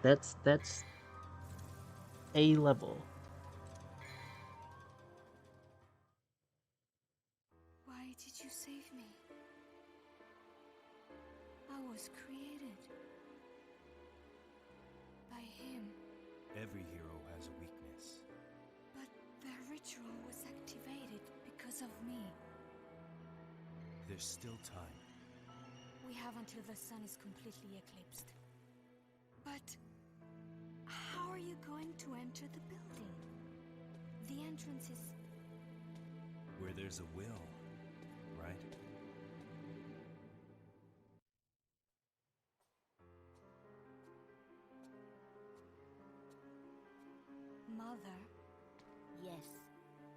That's a level. Why did you save me? I was created by him, Every hero has a weakness. but the ritual was activated because of me. There's still time. We have until the sun is completely eclipsed. But how are you going to enter the building? The entrance is... Where there's a will, right? Mother. Yes,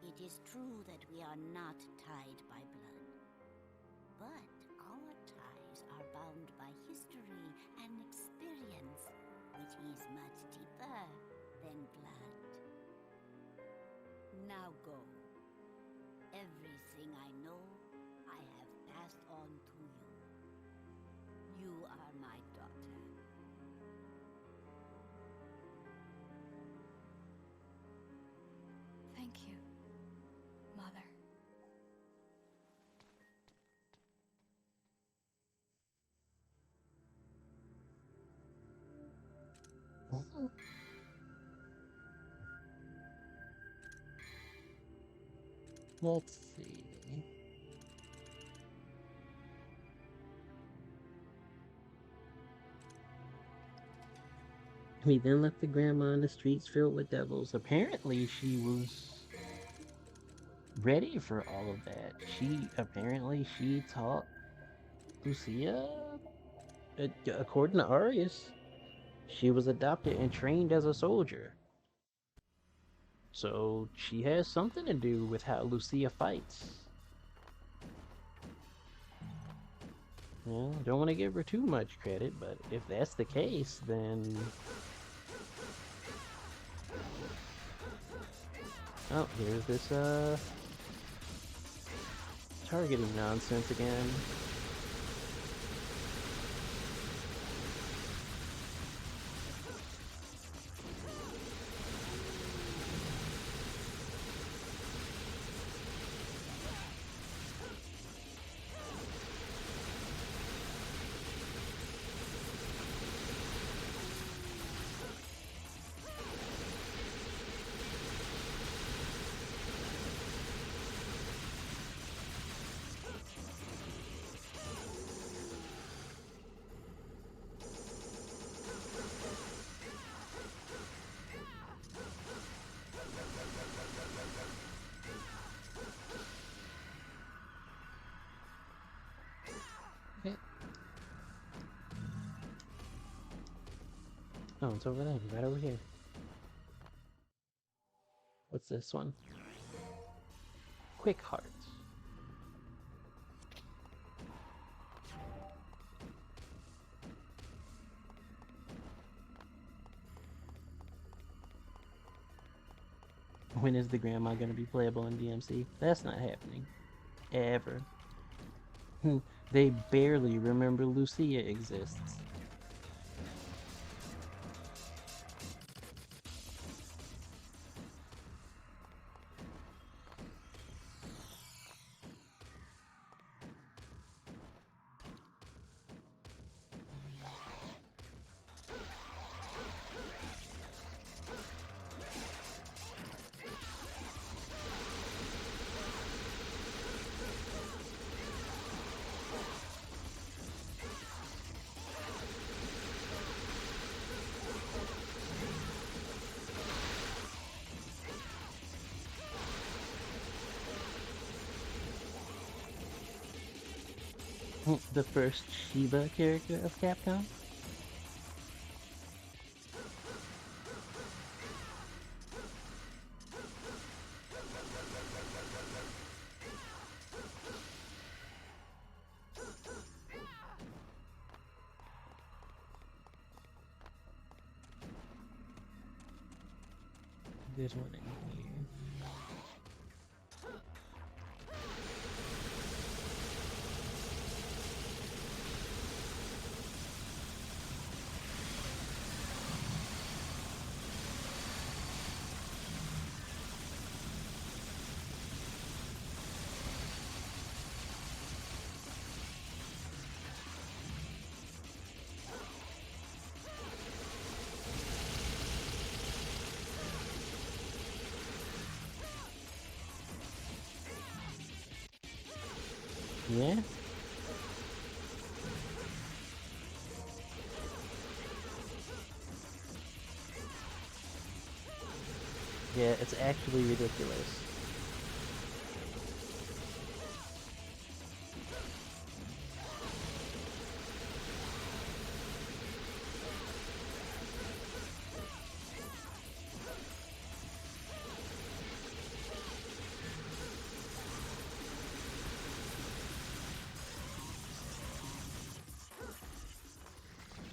it is true that we are not tied by blood. But our ties are bound by history and experience, which is much deeper than blood. Now go. Everything I know, I have passed on to you. You are my daughter. Thank you, Mother. Let's see. We then left the grandma in the streets filled with devils. Apparently, she was ready for all of that. She taught Lucia, according to Arius, she was adopted and trained as a soldier. So she has something to do with how Lucia fights. Well, I don't want to give her too much credit, but if that's the case, then... Oh, here's this, targeting nonsense again. Okay. Oh, it's over there, right over here. What's this one? Quick Heart. When is the grandma going to be playable in DMC? That's not happening. Ever. They barely remember Lucia exists. The first Shiva character of Capcom? There's one in here. Yeah? Yeah, it's actually ridiculous.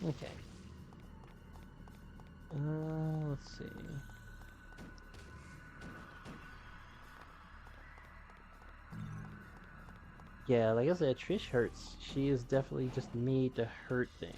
Okay. Let's see. Yeah, like I said, Trish hurts. She is definitely just made to hurt things.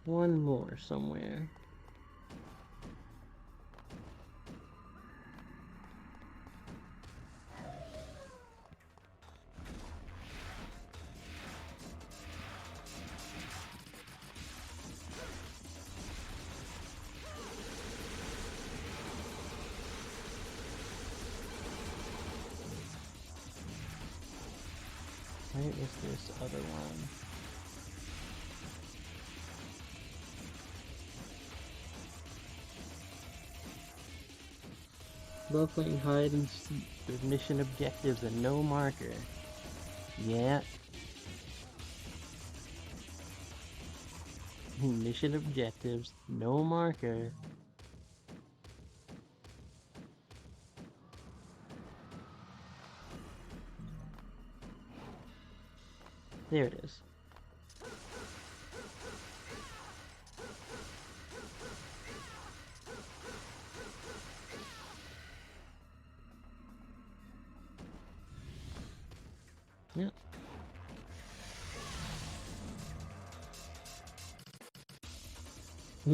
One more somewhere. Where is this other one? Love playing hide and seek with mission objectives and no marker. Yeah. Mission objectives, no marker. There it is. Yep.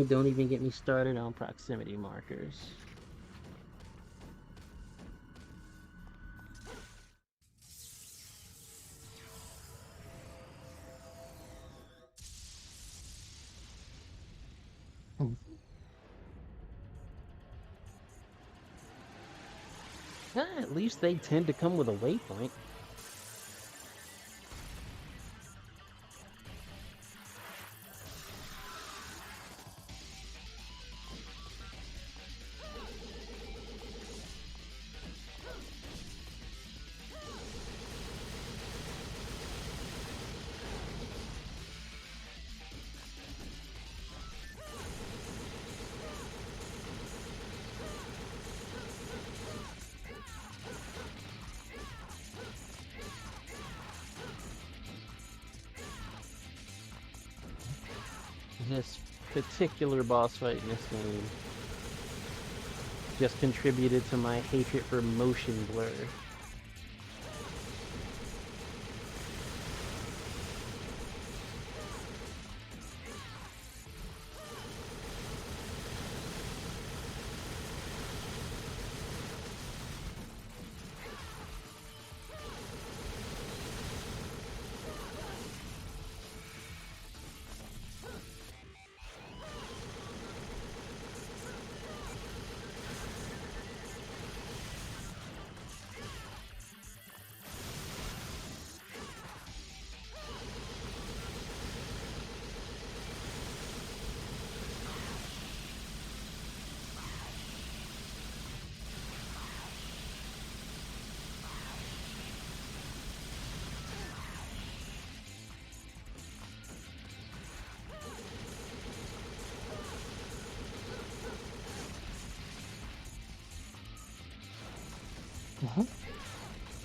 Don't even get me started on proximity markers. At least they tend to come with a waypoint. This particular boss fight in this game just contributed to my hatred for motion blur.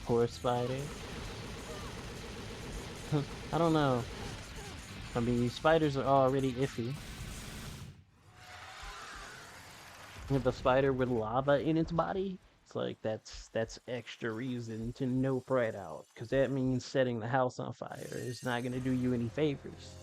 Poor spider. I don't know. I mean, spiders are already iffy. With a spider with lava in its body, it's like that's extra reason to nope right out, because that means setting the house on fire is not gonna do you any favors.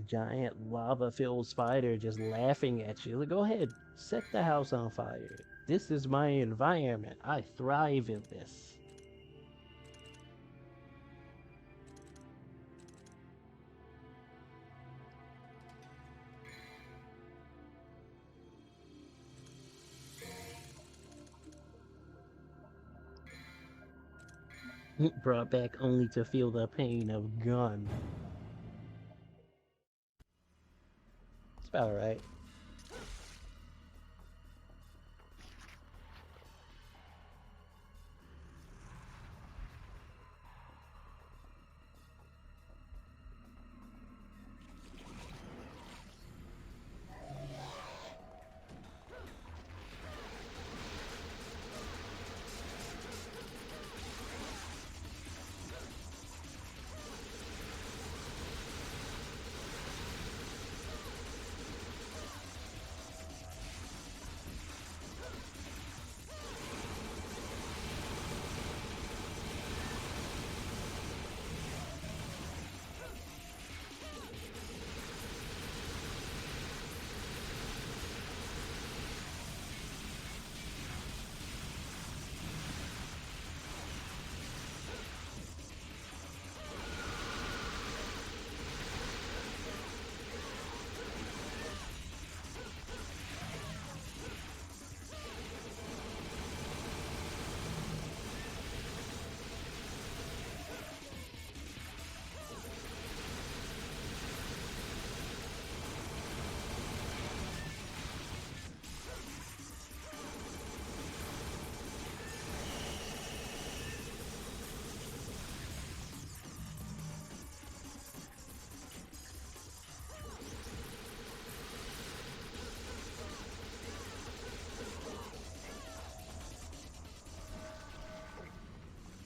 Giant lava-filled spider just laughing at you. Like, go ahead, set the house on fire. This is my environment. I thrive in this. Brought back only to feel the pain of gun. It's about right.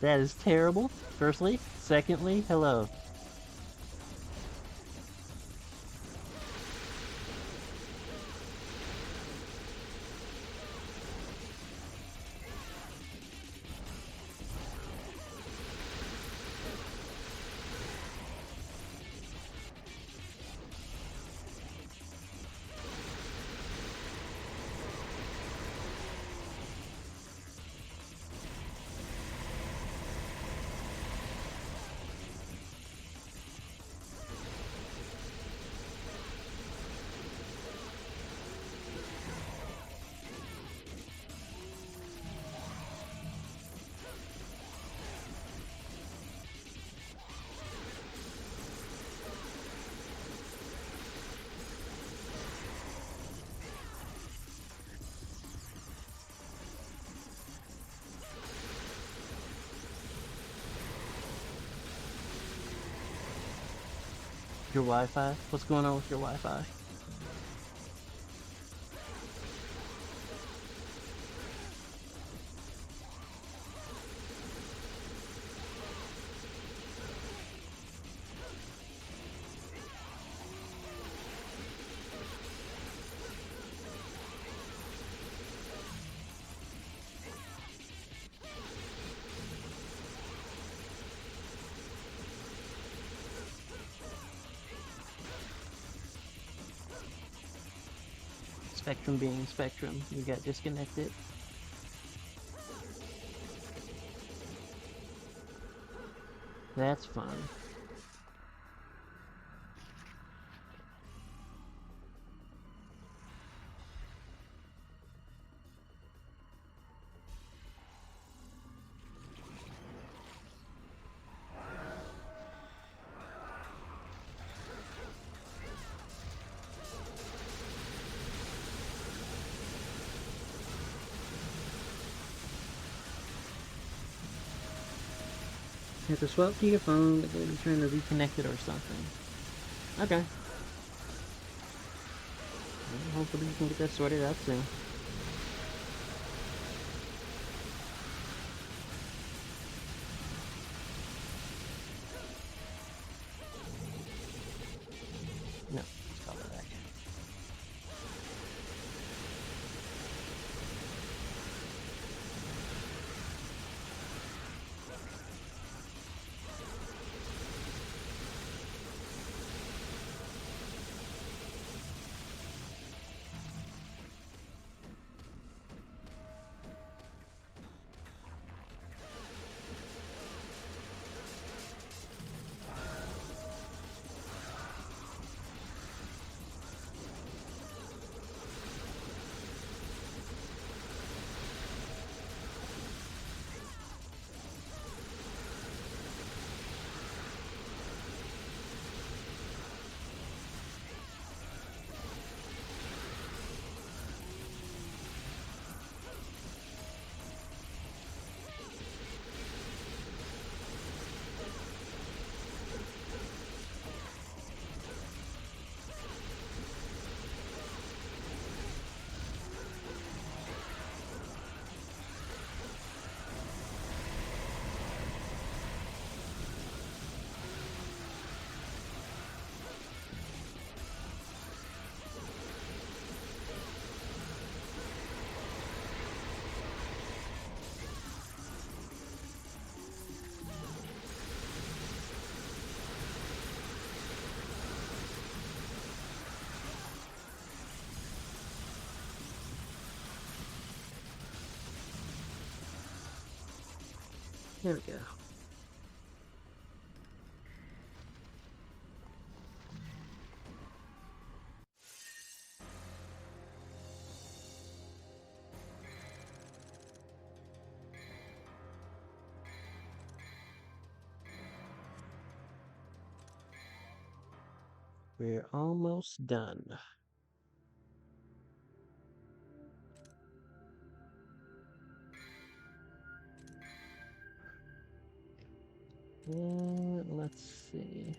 That is terrible, firstly. Secondly, hello. Your Wi-Fi? What's going on with your Wi-Fi? Spectrum being Spectrum, you got disconnected. That's fun. You have to swap to your phone, but then trying to reconnect it or something. Okay. Well, hopefully you can get that sorted out soon. No, let's call it back. There we go. We're almost done. Let's see.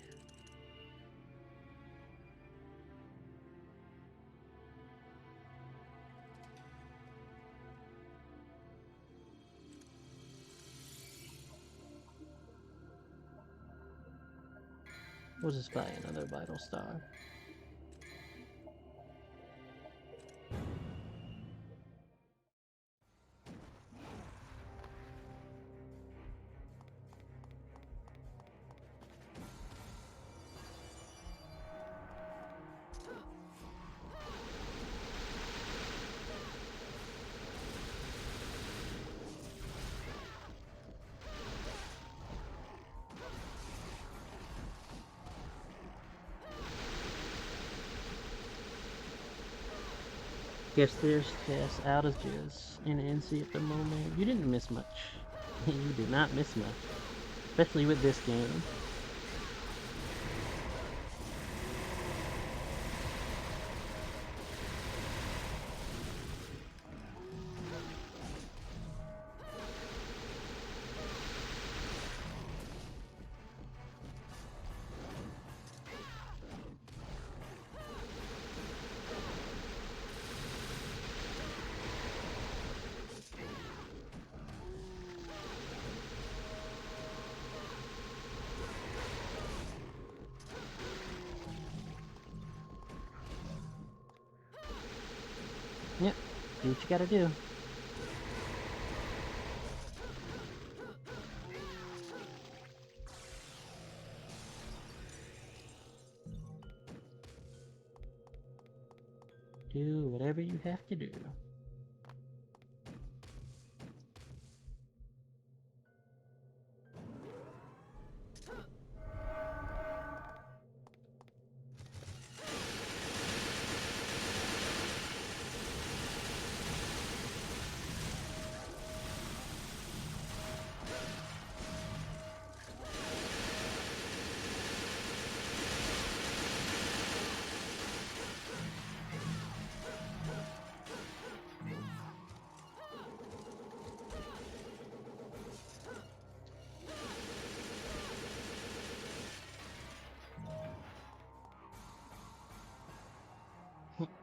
We'll just buy another vital star. Guess there's cast outages in NC at the moment. You didn't miss much. You did not miss much. Especially with this game. Yep, do what you gotta do. Do whatever you have to do.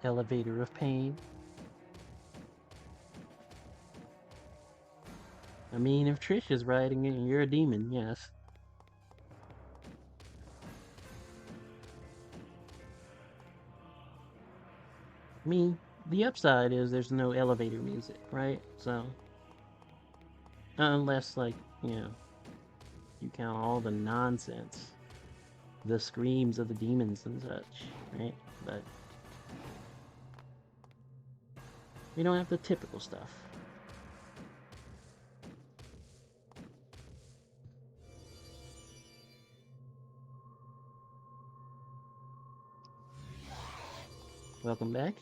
Elevator of pain. I mean, if Trish is riding it and you're a demon, yes. I mean, the upside is there's no elevator music, right? So, unless, like, you count all the nonsense, the screams of the demons and such, right? But we don't have the typical stuff. Welcome back.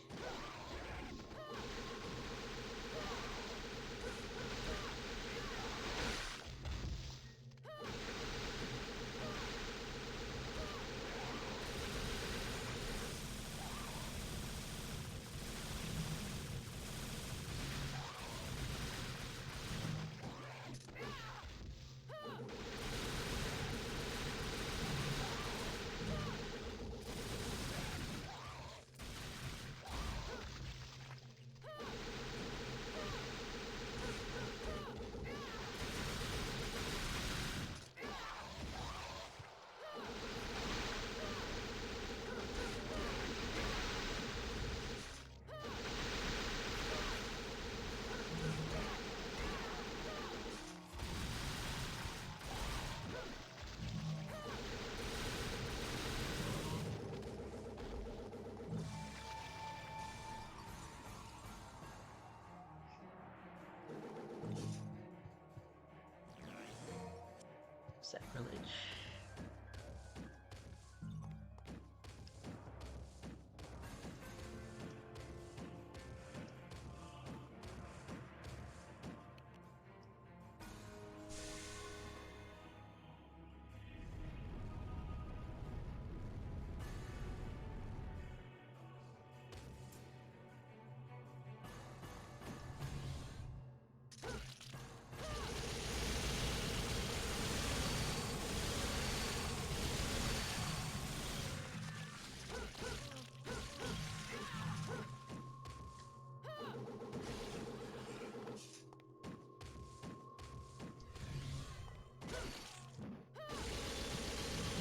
Sacrilege.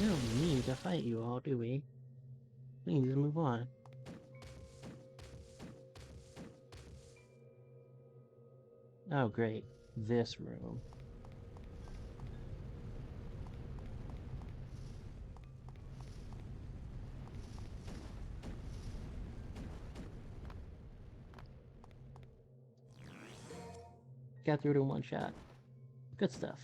We don't need to fight you all, do we? We need to move on. Oh, great. This room. Got through it in one shot. Good stuff.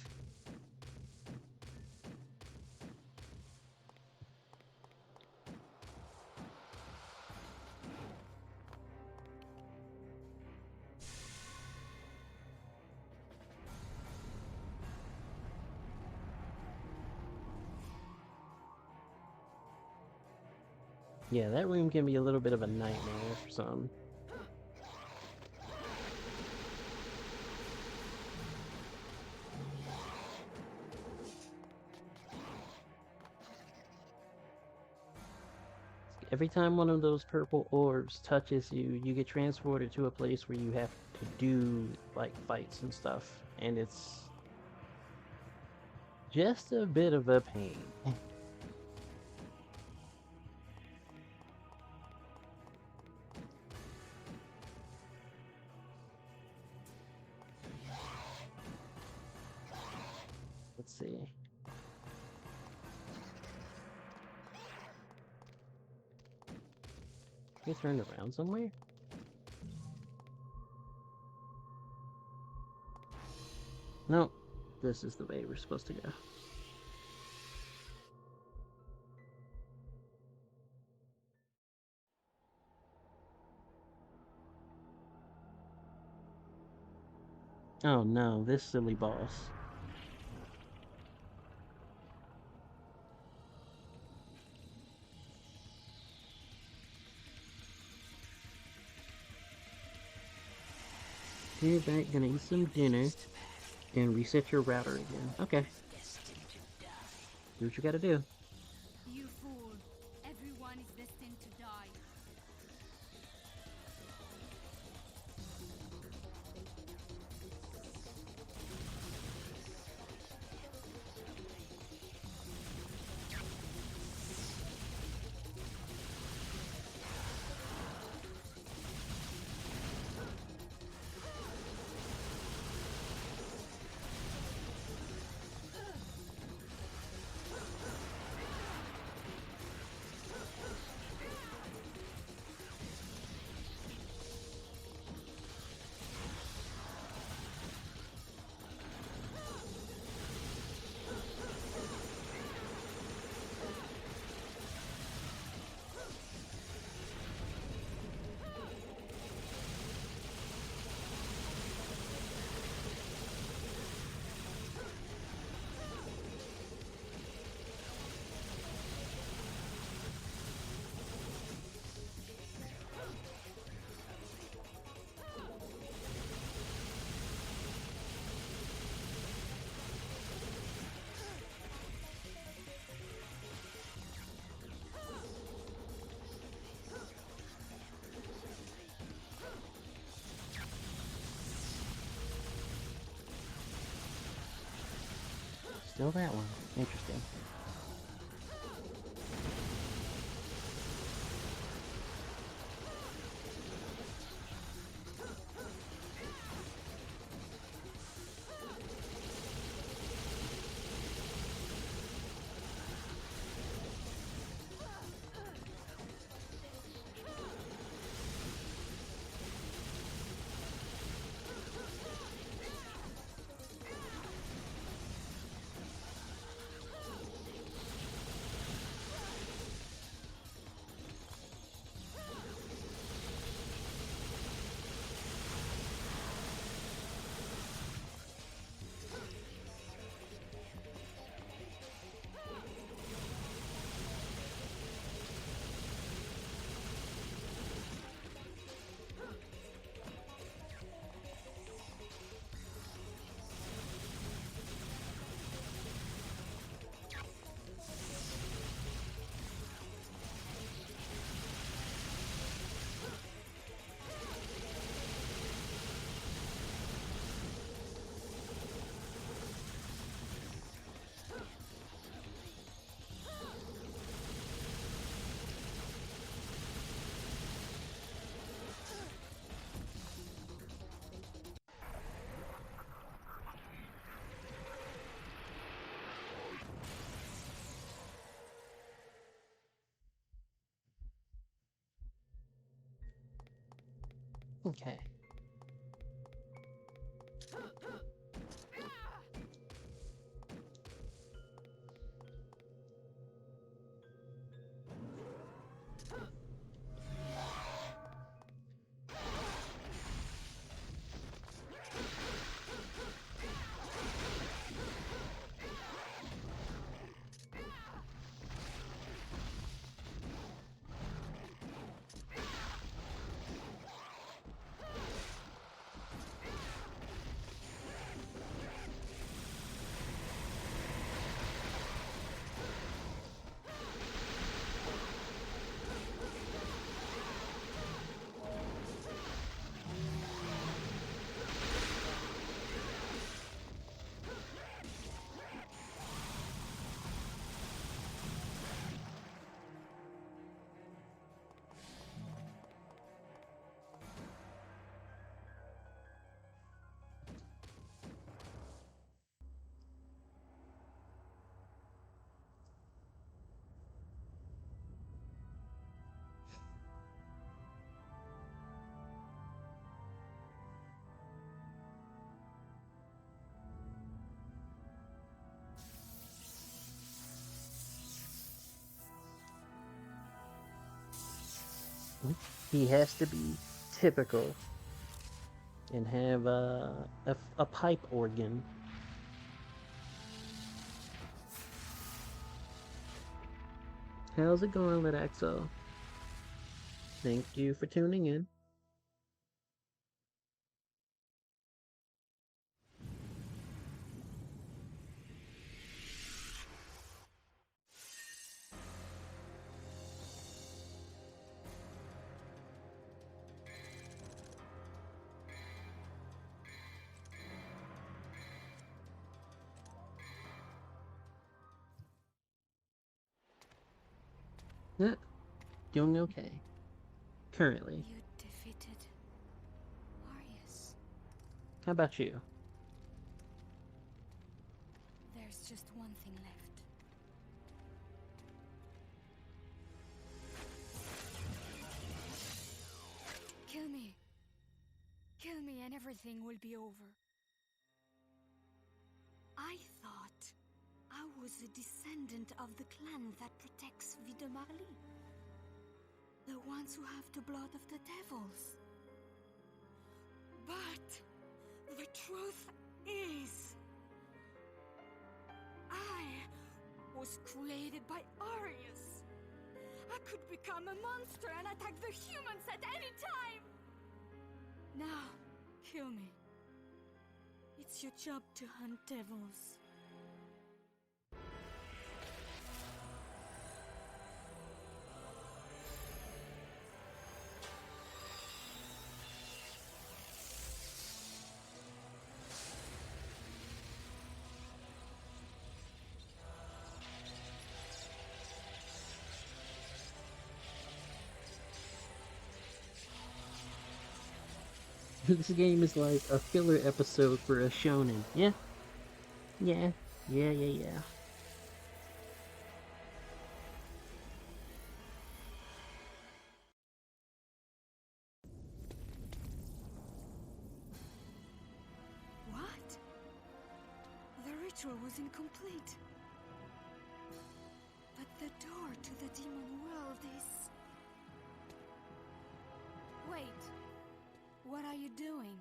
Yeah, that room can be a little bit of a nightmare for some. Every time one of those purple orbs touches you, you get transported to a place where you have to do, like, fights and stuff. And it's just a bit of a pain. Let's see. Can I turn around somewhere? No, this is the way we're supposed to go. Oh no, this silly boss. You're back, gonna eat some dinner and reset your router again. Okay. Do what you gotta do. You fool. Everyone is destined to die. Still that one. Interesting. Okay. He has to be typical and have a pipe organ. How's it going, Lidaxo? Thank you for tuning in. Yeah, doing okay. Currently. You defeated Arius. How about you? There's just one thing left. Kill me. Kill me and everything will be over. I thought I was a descendant of the clan that protects Videmarli. The ones who have the blood of the devils. But the truth is, I was created by Arius. I could become a monster and attack the humans at any time. Now, kill me. It's your job to hunt devils. This game is like a filler episode for a shonen. Yeah? Yeah. Yeah. What? The ritual was incomplete. But the door to the demon world is... Wait. What are you doing?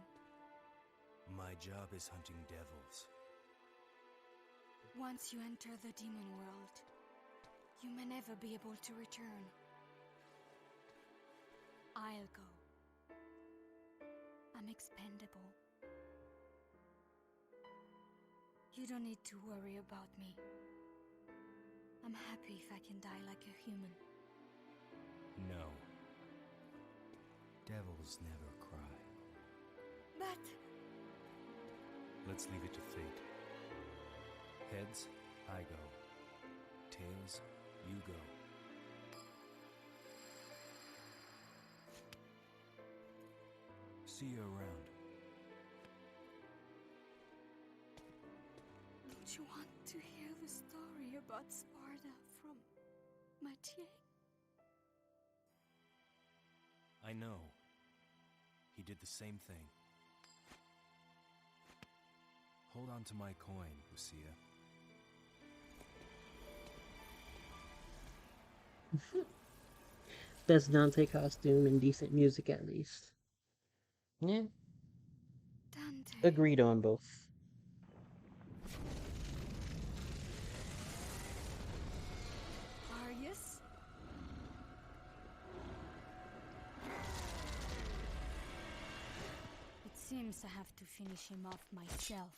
My job is hunting devils. Once you enter the demon world, you may never be able to return. I'll go. I'm expendable. You don't need to worry about me. I'm happy if I can die like a human. No. Devils never cry. But... Let's leave it to fate. Heads, I go. Tails, you go. See you around. Don't you want to hear the story about Sparta from Mathieu? I know. he did the same thing. Hold on to my coin, Lucia. Best Dante costume and decent music at least. Yeah, Dante. agreed on both. Arius? It seems I have to finish him off myself.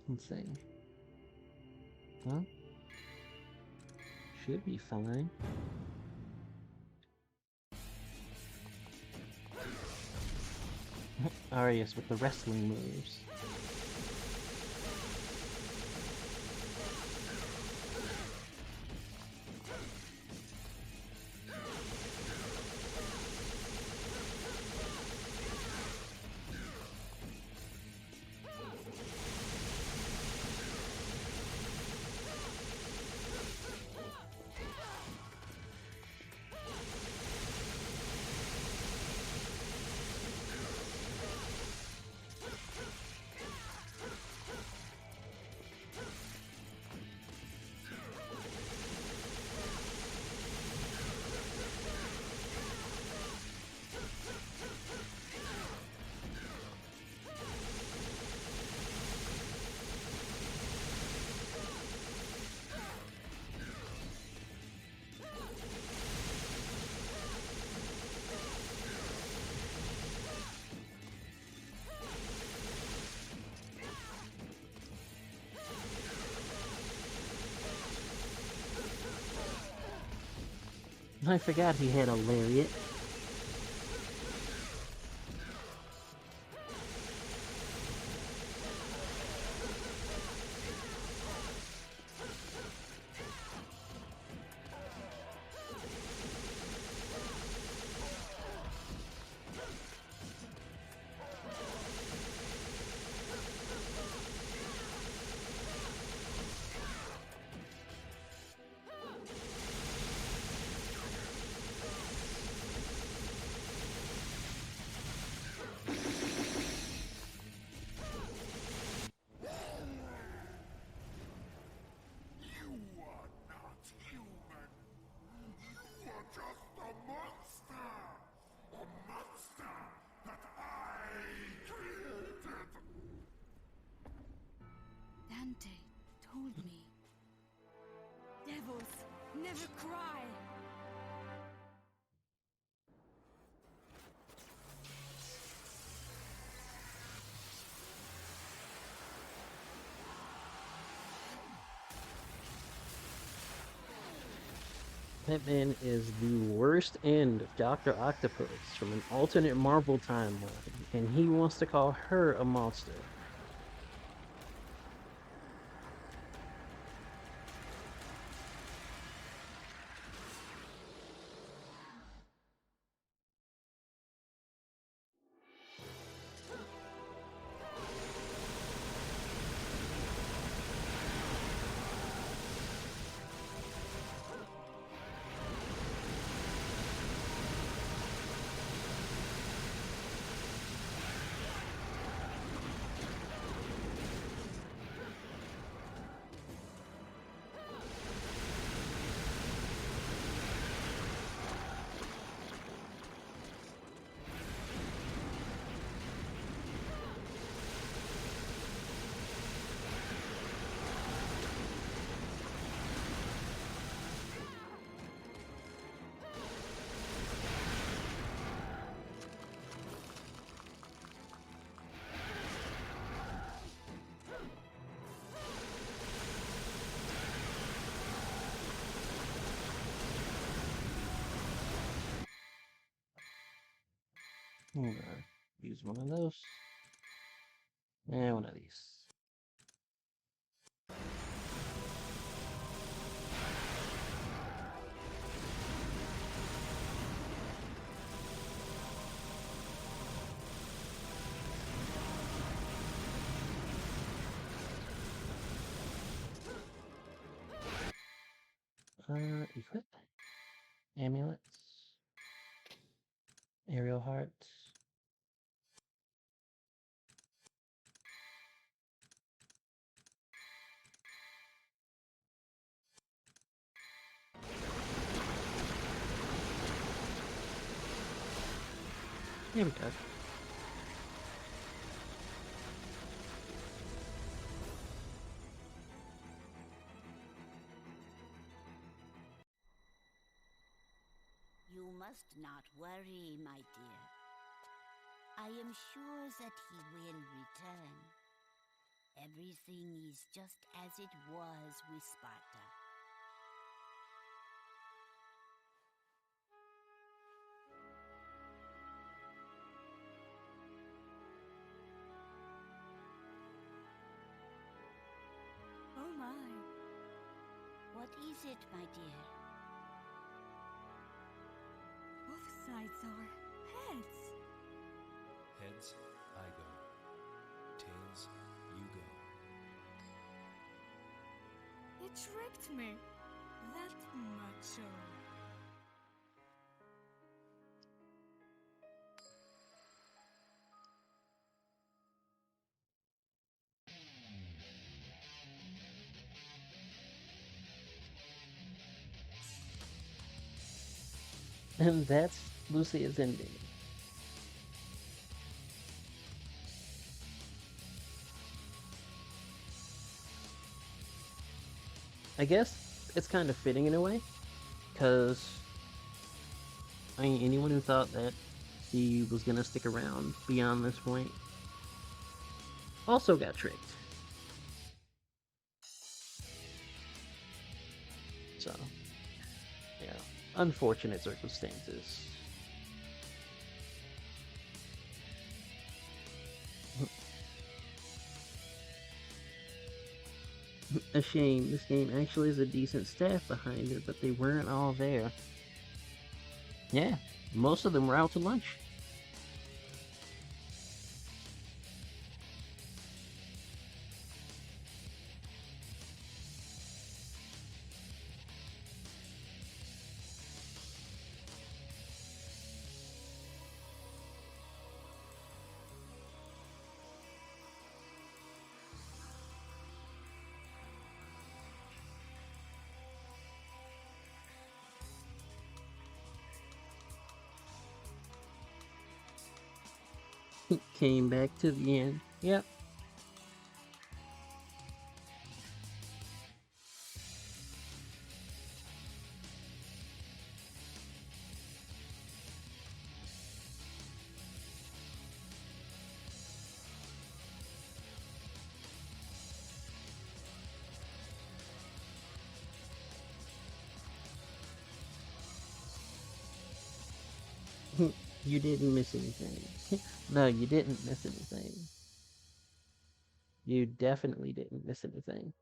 Let's see. Huh? Should be fine. Arias with the wrestling moves. I forgot he had a lariat. Dante told me. Devils never cry. Batman is the worst end of Dr. Octopus from an alternate Marvel timeline, and he wants to call her a monster. I'm gonna use one of those. And one of these. equip. Amulets. Aerial hearts. There we go. You must not worry, my dear. I am sure that he will return. Everything is just as it was with Sparta. Oh my. What is it, my dear? Both sides are heads. Heads, I go. Tails, you go. It tricked me. That macho. And that's Lucia's ending. I guess it's kind of fitting in a way, because I mean, anyone who thought that he was gonna stick around beyond this point also got tricked. So, yeah, unfortunate circumstances. A shame. This game actually has a decent staff behind it, but they weren't all there. Yeah, most of them were out to lunch. Came back to the end. Yep. You didn't miss anything. No, you didn't miss anything. You definitely didn't miss anything.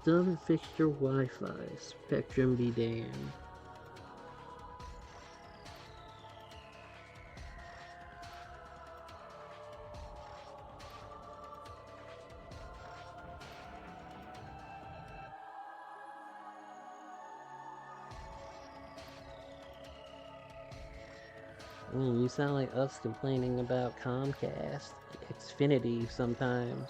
Still haven't fixed your Wi-Fi. Spectrum be damned. You sound like us complaining about Comcast, Xfinity sometimes.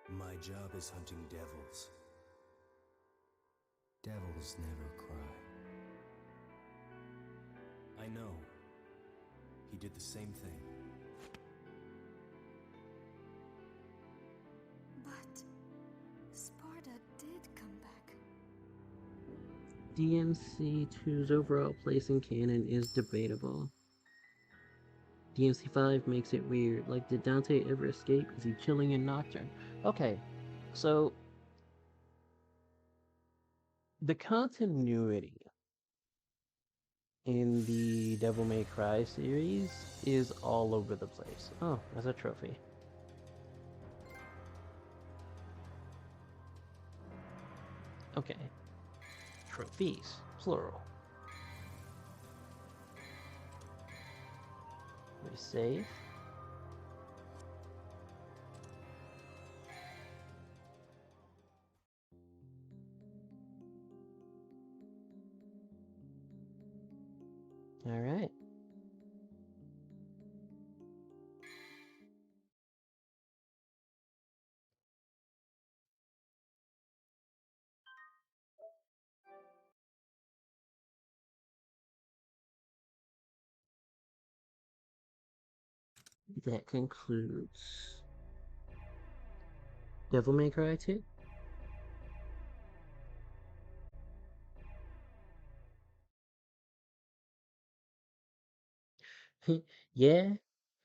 My job is hunting devils. Devils never cry. I know. He did the same thing. But Sparta did come back. DMC2's overall place in canon is debatable. DMC5 makes it weird. Like, did Dante ever escape? Is he chilling in Nocturne? Okay, so the continuity in the Devil May Cry series is all over the place. Oh, that's a trophy. Okay. Trophies, plural. We save. All right. That concludes Devil May Cry 2. Yeah,